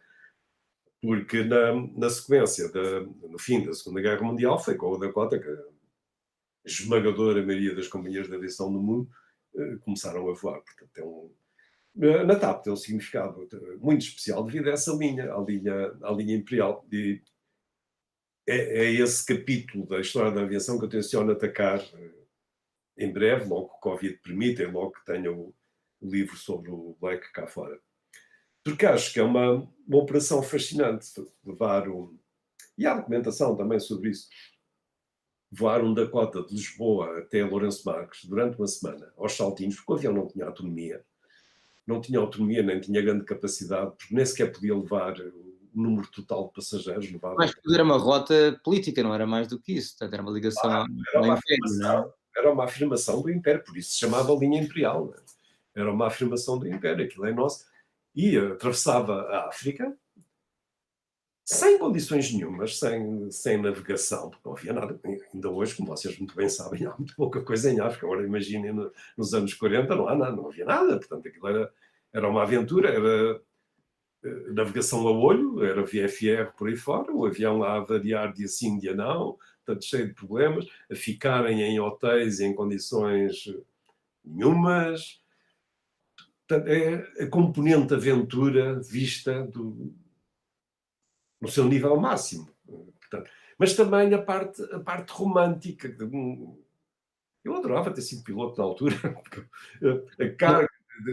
Speaker 2: porque na sequência, no fim da Segunda Guerra Mundial, foi com o Dakota que a esmagadora maioria das companhias de aviação do mundo começaram a voar. Portanto, na TAP tem um significado muito especial devido a essa linha, à linha Imperial. E é esse capítulo da história da aviação que eu tenciono atacar em breve, logo que o Covid permite, e logo que tenha o livro sobre o Black cá fora. Porque acho que é uma operação fascinante levar e há documentação também sobre isso, voar um Dakota de Lisboa até Lourenço Marques durante uma semana, aos saltinhos, porque o avião não tinha autonomia, nem tinha grande capacidade, porque nem sequer podia levar o número total de passageiros.
Speaker 1: Mas era uma rota política, não era mais do que isso, portanto era uma ligação ao Império, não é?
Speaker 2: Era uma afirmação do Império, por isso se chamava linha Imperial. Não é? Era uma afirmação do Império, aquilo é nosso. ia, atravessava a África, sem condições nenhumas, sem navegação, porque não havia nada. Ainda hoje, como vocês muito bem sabem, há muito pouca coisa em África. Agora imaginem, nos anos 40 não há nada, não havia nada. Portanto, aquilo era uma aventura, era navegação a olho, era VFR por aí fora, o avião a avariar dia sim, dia não, portanto, cheio de problemas, a ficarem em hotéis em condições nenhumas. Portanto, é a componente aventura vista no seu nível máximo. Portanto, mas também a parte romântica. Eu adorava ter sido piloto na altura. A carga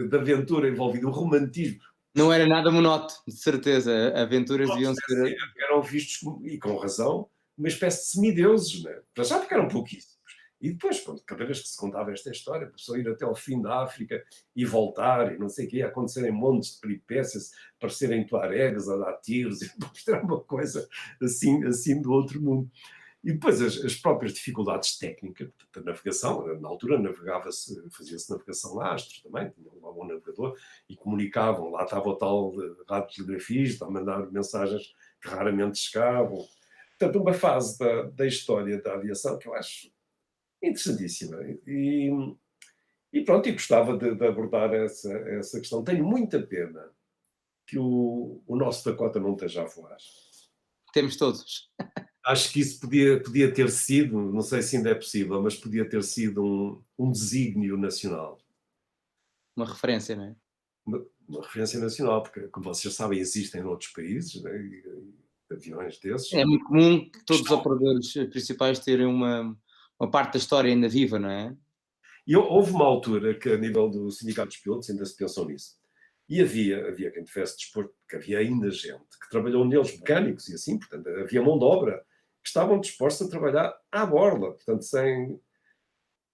Speaker 2: de aventura envolvida, o romantismo.
Speaker 1: Não era nada monótono, de certeza. Aventuras deviam ser.
Speaker 2: Eram vistos, e com razão, uma espécie de semideuses, né? Para já porque eram pouquíssimos. E depois, pronto, cada vez que se contava esta história, a pessoa ir até ao fim da África e voltar, e não sei o quê, ia acontecerem montes de peripécias, aparecerem tuaregs a dar tiros, e mostrar uma coisa assim do outro mundo. E depois as próprias dificuldades técnicas, portanto, a navegação, na altura fazia-se navegação a astros também, tinham lá um navegador e comunicavam, lá estava o tal radiotelegrafista a mandar mensagens que raramente chegavam. Portanto, uma fase da história da aviação que eu acho interessantíssima. E pronto, e gostava de abordar essa questão. Tenho muita pena que o nosso Dakota não esteja a voar.
Speaker 1: Temos todos.
Speaker 2: Acho que isso podia ter sido, não sei se ainda é possível, mas podia ter sido um desígnio nacional.
Speaker 1: Uma referência, não é?
Speaker 2: Uma referência nacional, porque, como vocês sabem, existem em outros países, né, aviões desses.
Speaker 1: É muito comum que todos os operadores principais terem uma parte da história ainda viva, não é?
Speaker 2: E houve uma altura que, a nível do Sindicato dos Pilotos, ainda se pensou nisso. E havia quem tivesse desporto, porque havia ainda gente que trabalhou neles, mecânicos e assim, portanto, havia mão de obra que estavam dispostos a trabalhar à borla, portanto, sem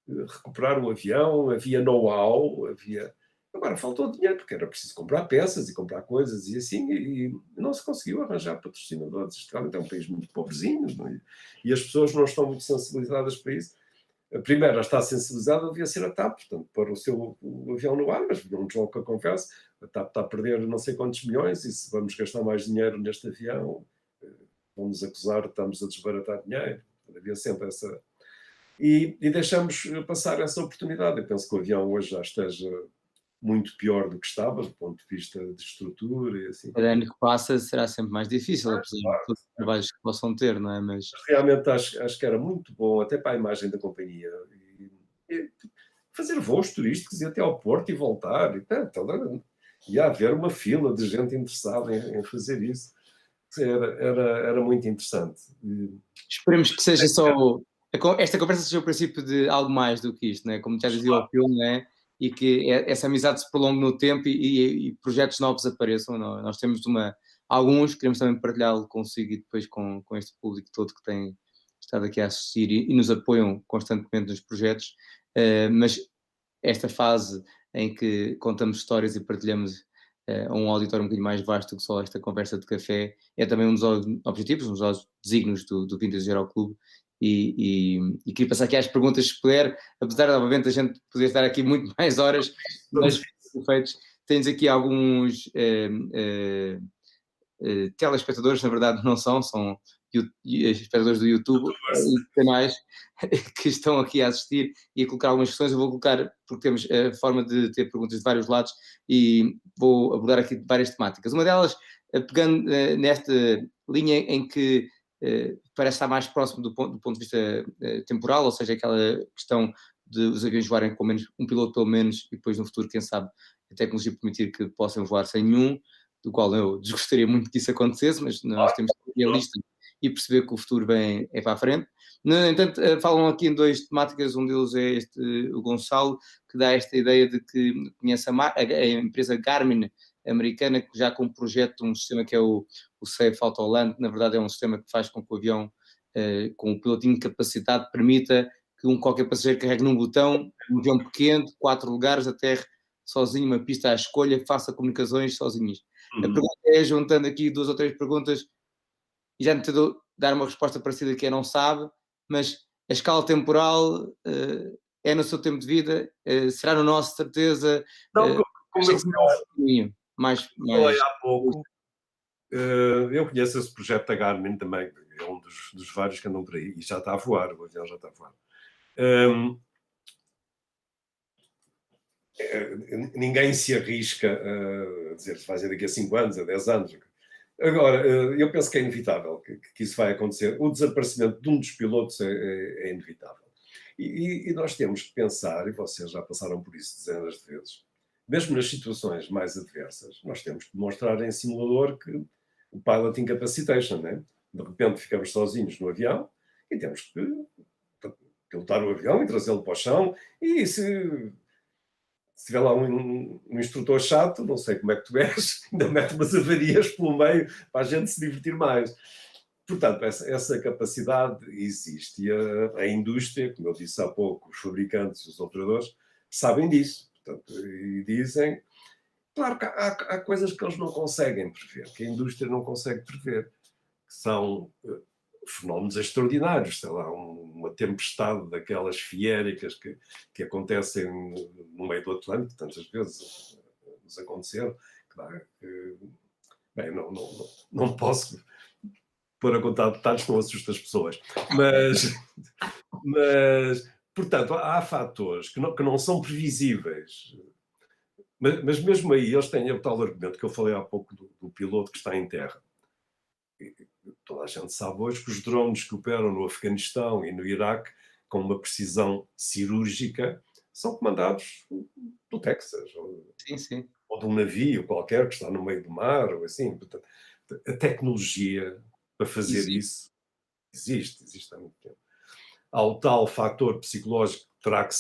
Speaker 2: recuperar o avião, havia know-how, havia... Agora faltou dinheiro, porque era preciso comprar peças e comprar coisas e assim, e não se conseguiu arranjar patrocinadores. Isto realmente é um país muito pobrezinho, não é? E as pessoas não estão muito sensibilizadas para isso. A primeira a estar sensibilizada devia ser a TAP, portanto, para o avião no ar, mas não desloca a conversa. A TAP está a perder não sei quantos milhões e se vamos gastar mais dinheiro neste avião, vão-nos acusar de estamos a desbaratar dinheiro. Havia sempre essa... E deixamos passar essa oportunidade. Eu penso que o avião hoje já esteja muito pior do que estava, do ponto de vista de estrutura e assim.
Speaker 1: Cada ano que passa será sempre mais difícil, apesar de todos os trabalhos que possam ter, não é? Mas
Speaker 2: realmente acho que era muito bom, até para a imagem da companhia, e fazer voos turísticos e até ao Porto e voltar. Ia haver uma fila de gente interessada em fazer isso. Era muito interessante.
Speaker 1: esperemos que seja só. Esta conversa seja o princípio de algo mais do que isto, não é? Como já dizia o filme, não é? E que essa amizade se prolongue no tempo e projetos novos apareçam. Não? Nós temos alguns, queremos também partilhá-lo consigo e depois com este público todo que tem estado aqui a assistir e nos apoiam constantemente nos projetos, mas esta fase em que contamos histórias e partilhamos um auditório um bocadinho mais vasto do que só esta conversa de café, é também um dos objetivos, um dos desígnios do Vintage Aero Clube. E queria passar aqui às perguntas, se puder, apesar de obviamente a gente poder estar aqui muito mais horas, mas feitos, tens aqui alguns telespectadores, na verdade não são espectadores do YouTube e canais que estão aqui a assistir e a colocar algumas questões. Eu vou colocar, porque temos a forma de ter perguntas de vários lados e vou abordar aqui várias temáticas. Uma delas, pegando nesta linha em que parece estar mais próximo do ponto de vista temporal, ou seja, aquela questão de os aviões voarem com menos, um piloto pelo menos, e depois no futuro, quem sabe, a tecnologia permitir que possam voar sem nenhum, do qual eu desgostaria muito que isso acontecesse, mas nós temos que ser realistas e perceber que o futuro é para a frente. No entanto, falam aqui em duas temáticas, um deles é o Gonçalo, que dá esta ideia de que conhece a empresa Garmin americana, que já com um projeto, um sistema que é o Safe Autoland, na verdade é um sistema que faz com que o avião, com o piloto incapacitado, permita que qualquer passageiro carregue num botão, um avião pequeno, 4 lugares, aterre sozinho, uma pista à escolha, faça comunicações sozinhos. A pergunta é, juntando aqui 2 ou 3 perguntas, e já me tentou dar uma resposta parecida que é não sabe, mas a escala temporal é no seu tempo de vida, será no nosso, certeza?
Speaker 2: Não, como eu
Speaker 1: mais...
Speaker 2: Falei há pouco, eu conheço esse projeto da Garmin também, é um dos vários que andam por aí, e já está a voar, o avião já está a voar. Ninguém se arrisca a dizer se vai ser daqui a 5 anos, a 10 anos. Agora, eu penso que é inevitável que isso vai acontecer. O desaparecimento de um dos pilotos é inevitável. E nós temos que pensar, e vocês já passaram por isso dezenas de vezes, mesmo nas situações mais adversas, nós temos que demonstrar em simulador que o pilot incapacitation, né? De repente ficamos sozinhos no avião e temos que pilotar o avião e trazê-lo para o chão, e se tiver lá um instrutor chato, não sei como é que tu és, ainda mete umas avarias pelo meio para a gente se divertir mais. Portanto, essa capacidade existe. E a indústria, como eu disse há pouco, os fabricantes e os operadores sabem disso. Portanto, e dizem... Claro que há coisas que eles não conseguem prever, que a indústria não consegue prever, que são fenómenos extraordinários, sei lá, uma tempestade daquelas fiéricas que acontecem no meio do Atlântico, tantas vezes nos aconteceram, bem, não posso pôr a contar detalhes, não assusta as pessoas, mas portanto, há fatores que não são previsíveis, mas mesmo aí eles têm o tal argumento que eu falei há pouco do piloto que está em terra. Toda a gente sabe hoje que os drones que operam no Afeganistão e no Iraque, com uma precisão cirúrgica, são comandados do Texas,
Speaker 1: Sim.
Speaker 2: ou de um navio qualquer que está no meio do mar, ou assim. Portanto, a tecnologia para fazer isso existe há muito tempo. Há o tal fator psicológico que terá que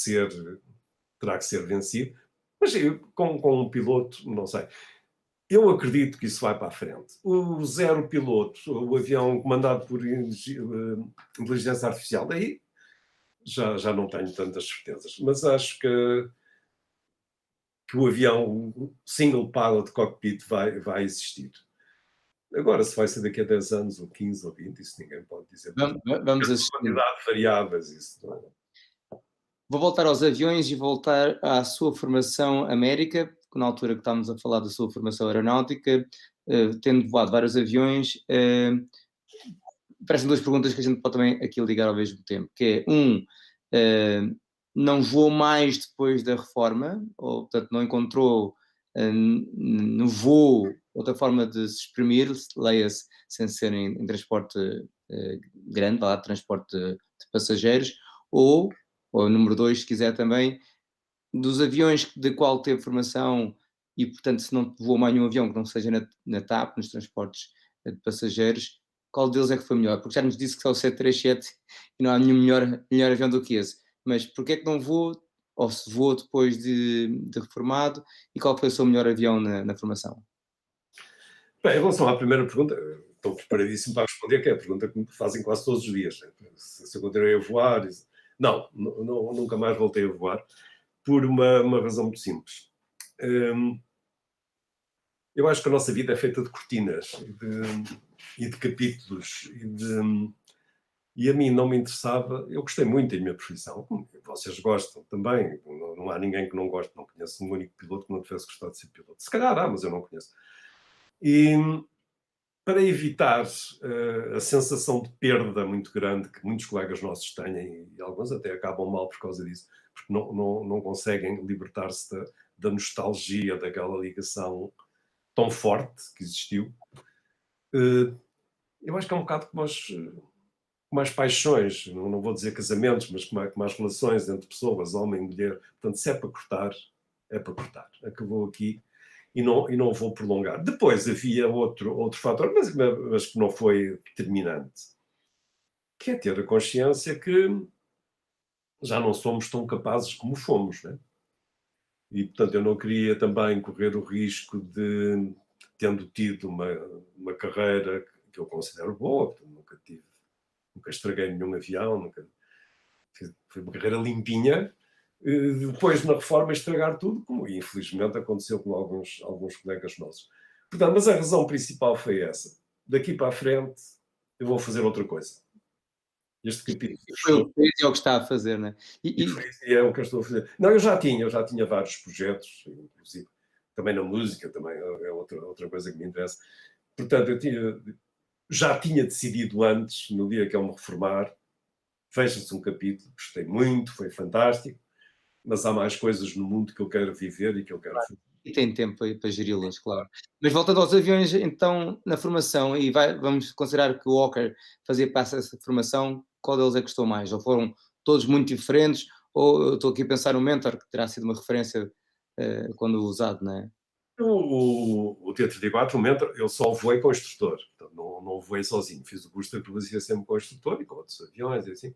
Speaker 2: ser vencido, mas com um piloto, não sei. Eu acredito que isso vai para a frente. O zero piloto, o avião comandado por inteligência artificial, daí já não tenho tantas certezas. Mas acho que o avião, o single pilot cockpit vai existir. Agora, se vai ser daqui a 10 anos, ou 15, ou 20, isso ninguém pode dizer.
Speaker 1: Vamos
Speaker 2: A
Speaker 1: assistir.
Speaker 2: quantidade de variáveis, isso não é?
Speaker 1: Vou voltar aos aviões e voltar à sua formação América, na altura que estávamos a falar da sua formação aeronáutica, tendo voado vários aviões, parecem duas perguntas que a gente pode também aqui ligar ao mesmo tempo, que é, não voou mais depois da reforma, ou portanto não encontrou no voo outra forma de se exprimir, leia-se sem ser em transporte grande, lá, transporte de passageiros, ou número 2, se quiser também, dos aviões de qual teve formação e, portanto, se não voou mais nenhum avião que não seja na TAP, nos transportes de passageiros, qual deles é que foi melhor? Porque já nos disse que só o 737 e não há nenhum melhor avião do que esse. Mas porquê é que não voou, ou se voou depois de reformado, e qual foi o seu melhor avião na formação?
Speaker 2: Bem, em relação à primeira pergunta, estou preparadíssimo para responder, que é a pergunta que me fazem quase todos os dias. Se eu continuei a voar... Não, nunca mais voltei a voar, por uma razão muito simples. Eu acho que a nossa vida é feita de cortinas e de capítulos, e a mim não me interessava. Eu gostei muito da minha profissão, vocês gostam também, não há ninguém que não goste, não conheço um único piloto que não tivesse gostado de ser piloto. Se calhar há, mas eu não conheço. E para evitar a sensação de perda muito grande que muitos colegas nossos têm, e alguns até acabam mal por causa disso, porque não conseguem libertar-se da nostalgia, daquela ligação tão forte que existiu. Eu acho que é um bocado como as paixões, não vou dizer casamentos, mas como as relações entre pessoas, homem e mulher. Portanto, se é para cortar, é para cortar. Acabou aqui. E não vou prolongar. Depois havia outro fator, mas que não foi determinante, que é ter a consciência que já não somos tão capazes como fomos, né? E, portanto, eu não queria também correr o risco de, tendo tido uma carreira que eu considero boa, portanto, nunca estraguei nenhum avião, foi uma carreira limpinha, depois na reforma estragar tudo, como infelizmente aconteceu com alguns colegas nossos. Portanto, mas a razão principal foi essa. Daqui para a frente eu vou fazer outra coisa. Este capítulo
Speaker 1: Foi o
Speaker 2: fechou.
Speaker 1: que fez e é o que está a fazer, não é?
Speaker 2: E é o que eu estou a fazer. Não, eu já tinha vários projetos, inclusive também na música, também é outra coisa que me interessa. Portanto, já tinha decidido antes, no dia que eu me reformar, fecha-se um capítulo, gostei muito, foi fantástico, mas há mais coisas no mundo que eu quero viver e que eu quero fazer.
Speaker 1: E tem tempo para geri-las, claro. Mas voltando aos aviões, então, na formação, e vamos considerar que o Walker fazia parte dessa formação, qual deles é que gostou mais? Ou foram todos muito diferentes? Ou eu estou aqui a pensar no Mentor, que terá sido uma referência quando usado, não é?
Speaker 2: O T-34, o Mentor, eu só voei com o instrutor, portanto, não voei sozinho. Fiz o curso de acrobacia sempre com o instrutor e com outros aviões e assim.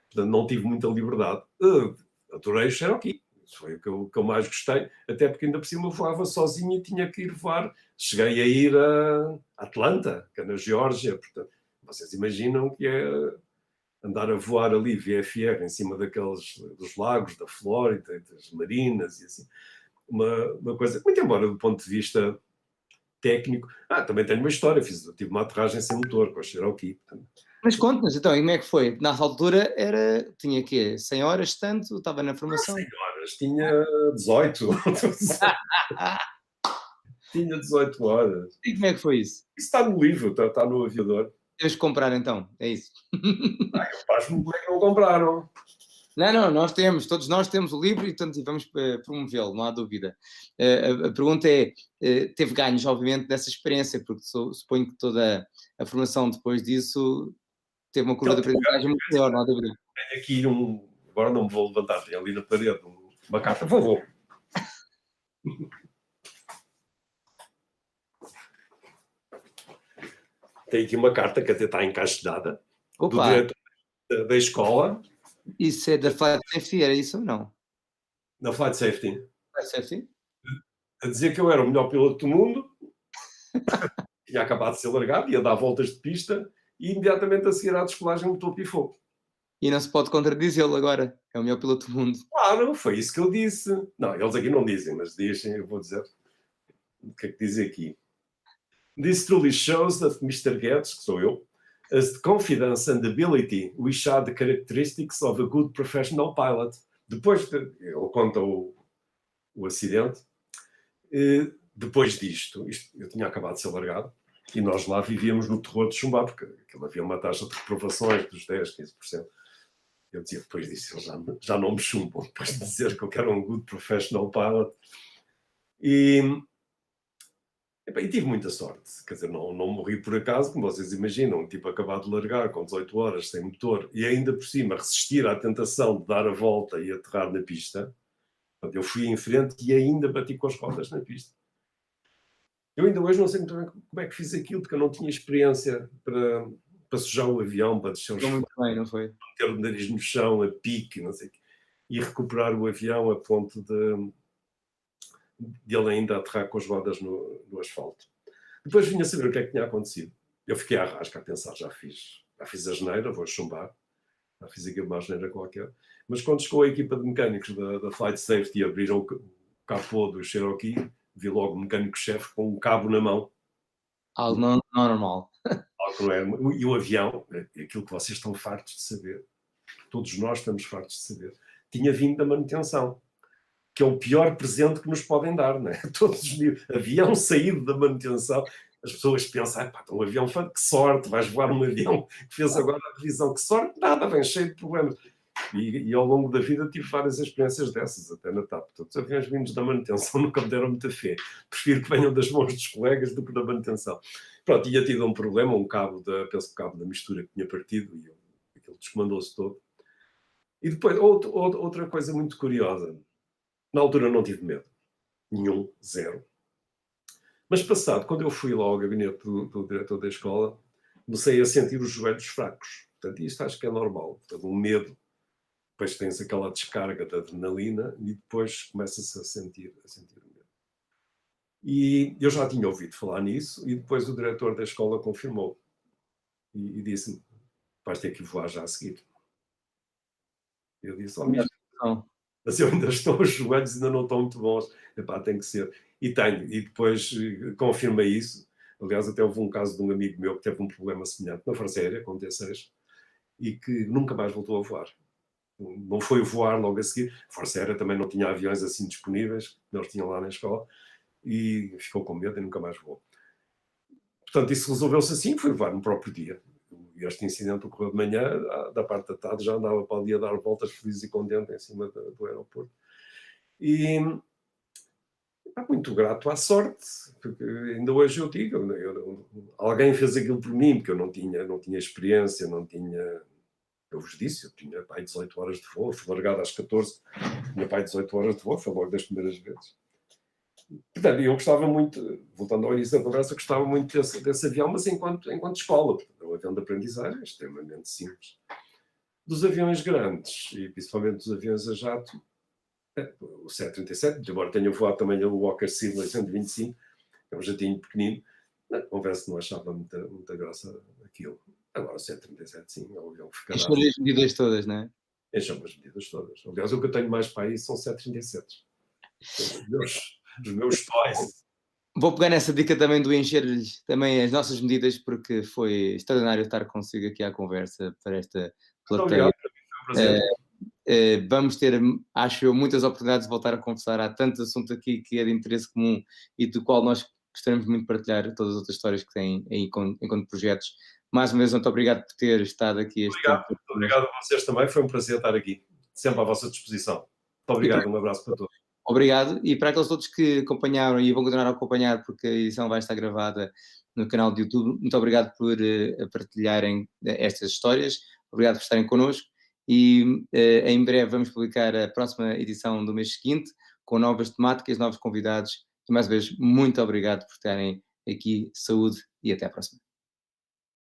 Speaker 2: Portanto, não tive muita liberdade. Adorei o Cherokee. Isso foi o que eu mais gostei, até porque ainda por cima eu voava sozinho e tinha que ir voar. Cheguei a ir a Atlanta, que é na Geórgia. Portanto, vocês imaginam que é andar a voar ali VFR em cima dos lagos da Flórida, das marinas e assim. Uma coisa, muito embora do ponto de vista técnico, também tenho uma história, tive uma aterragem sem motor com a Cherokee. Portanto.
Speaker 1: Mas conta-nos, então, e como é que foi? Nessa altura tinha quê? 100 horas, tanto? Estava na formação?
Speaker 2: 100 horas, tinha 18. Tinha 18 horas.
Speaker 1: E como é que foi isso?
Speaker 2: Isso está no livro, está no aviador.
Speaker 1: Tens que comprar então, é isso.
Speaker 2: Eu pasmo como é que não compraram.
Speaker 1: Não, todos nós temos o livro e portanto vamos promovê-lo, não há dúvida. A pergunta é, teve ganhos obviamente dessa experiência, porque suponho que toda a formação depois disso teve uma curva de aprendizagem muito maior, não há dúvida.
Speaker 2: Tenho aqui agora não me vou levantar, tenho ali na parede uma carta, vou. Tem aqui uma carta que até está encaixilhada, do diretor da escola.
Speaker 1: Isso é da Flight Safety, era isso ou não?
Speaker 2: Da Flight Safety.
Speaker 1: Flight Safety?
Speaker 2: A dizer que eu era o melhor piloto do mundo, tinha acabado de ser largado, ia dar voltas de pista e imediatamente a seguir à descolagem o motor pifou.
Speaker 1: E não se pode contradizê-lo agora, é o melhor piloto do mundo.
Speaker 2: Claro, foi isso que eu disse. Não, eles aqui não dizem, mas dizem, eu vou dizer. O que é que diz aqui? This truly shows that Mr. Guedes, que sou eu, has the confidence and ability which are the characteristics of a good professional pilot. Depois, ele conta o acidente. Depois disto, eu tinha acabado de ser largado e nós lá vivíamos no terror de chumbar, porque aquilo havia uma taxa de reprovações dos 10, 15%. Eu dizia, depois disso, eles já não me chumbam, depois de dizer que eu quero um good professional pilot. E tive muita sorte, quer dizer, não morri por acaso, como vocês imaginam, tipo, acabado de largar com 18 horas, sem motor, e ainda por cima resistir à tentação de dar a volta e aterrar na pista. Eu fui em frente e ainda bati com as rodas na pista. Eu ainda hoje não sei muito bem como é que fiz aquilo, porque eu não tinha experiência para sujar o avião, para deixar os
Speaker 1: muito bem, não foi?
Speaker 2: ter o nariz no chão, a pique, não sei o quê, e recuperar o avião a ponto de ele ainda aterrar com as rodas no asfalto. Depois vinha saber o que é que tinha acontecido. Eu fiquei à rasca a pensar, já fiz a geneira, vou chumbar, já fiz aqui uma geneira qualquer. Mas quando chegou a equipa de mecânicos da Flight Safety e abriram o capô do Cherokee, vi logo o mecânico-chefe com um cabo na mão.
Speaker 1: Algo não normal.
Speaker 2: Algo que não era. E o avião, aquilo que vocês estão fartos de saber, todos nós estamos fartos de saber, tinha vindo da manutenção, que é o pior presente que nos podem dar, não é? Todos os níveis. Avião saído da manutenção, as pessoas pensam, um avião, que sorte, vais voar um avião que fez agora a revisão, que sorte, nada, vem cheio de problemas. E ao longo da vida tive várias experiências dessas, até na TAP. Todos os aviões vindos da manutenção nunca me deram muita fé. Prefiro que venham das mãos dos colegas do que da manutenção. Pronto, tinha tido um problema, penso que o cabo da mistura que tinha partido, e aquilo descomandou-se todo. E depois, outra coisa muito curiosa. Na altura eu não tive medo. Nenhum, zero. Mas passado, quando eu fui lá ao gabinete do diretor da escola, comecei a sentir os joelhos fracos. Portanto, isto acho que é normal. Portanto, um medo. Depois tens aquela descarga de adrenalina e depois começa-se a sentir o medo. E eu já tinha ouvido falar nisso e depois o diretor da escola confirmou. E disse-me, vais ter que voar já a seguir. Eu disse, mas eu ainda estou, os joelhos ainda não estão muito bons. Epá, tem que ser. E tenho. E depois confirmei isso. Aliás, até houve um caso de um amigo meu que teve um problema semelhante na Força Aérea, com T6, e que nunca mais voltou a voar. Não foi voar logo a seguir. A Força Aérea também não tinha aviões assim disponíveis, que eles tinham lá na escola. e ficou com medo e nunca mais voou. Portanto, isso resolveu-se assim, foi voar no próprio dia. Este incidente ocorreu de manhã, da parte da tarde já andava para ali a dar voltas feliz e contente em cima do aeroporto. E muito grato à sorte, porque ainda hoje eu digo, alguém fez aquilo por mim, porque eu não tinha experiência, não tinha, eu vos disse, eu tinha pai 18 horas de voo, fui largado às 14, tinha pai 18 horas de voo, foi logo das primeiras vezes. Portanto, eu gostava muito, voltando ao início da conversa, eu gostava muito desse avião, mas enquanto escola, é um avião de aprendizagem extremamente simples. Dos aviões grandes, e principalmente dos aviões a jato, o 737, embora tenha voado também o Walker Siddeley 125, é um jatinho pequenino, confesso que não achava muita graça aquilo. Agora o 737, sim, é um avião que fica
Speaker 1: As suas medidas todas, não é?
Speaker 2: encham as medidas todas. Aliás, o que eu tenho mais para aí são 737. Os meus toys.
Speaker 1: Vou pegar nessa dica também do encher-lhes também as nossas medidas, porque foi extraordinário estar consigo aqui à conversa para esta
Speaker 2: Muito
Speaker 1: plateia.
Speaker 2: obrigado, para mim foi um prazer.
Speaker 1: Vamos ter, acho eu, muitas oportunidades de voltar a conversar. Há tanto assunto aqui que é de interesse comum e do qual nós gostaríamos muito de partilhar todas as outras histórias que têm aí enquanto projetos. Mais uma vez, muito obrigado por ter estado aqui este tempo.
Speaker 2: Muito obrigado a vocês também, foi um prazer estar aqui, sempre à vossa disposição. Muito obrigado, um abraço para todos.
Speaker 1: Obrigado, e para aqueles todos que acompanharam e vão continuar a acompanhar, porque a edição vai estar gravada no canal de YouTube, muito obrigado por partilharem estas histórias, obrigado por estarem connosco, e em breve vamos publicar a próxima edição do mês seguinte, com novas temáticas, novos convidados, e mais uma vez, muito obrigado por estarem aqui, saúde e até à próxima.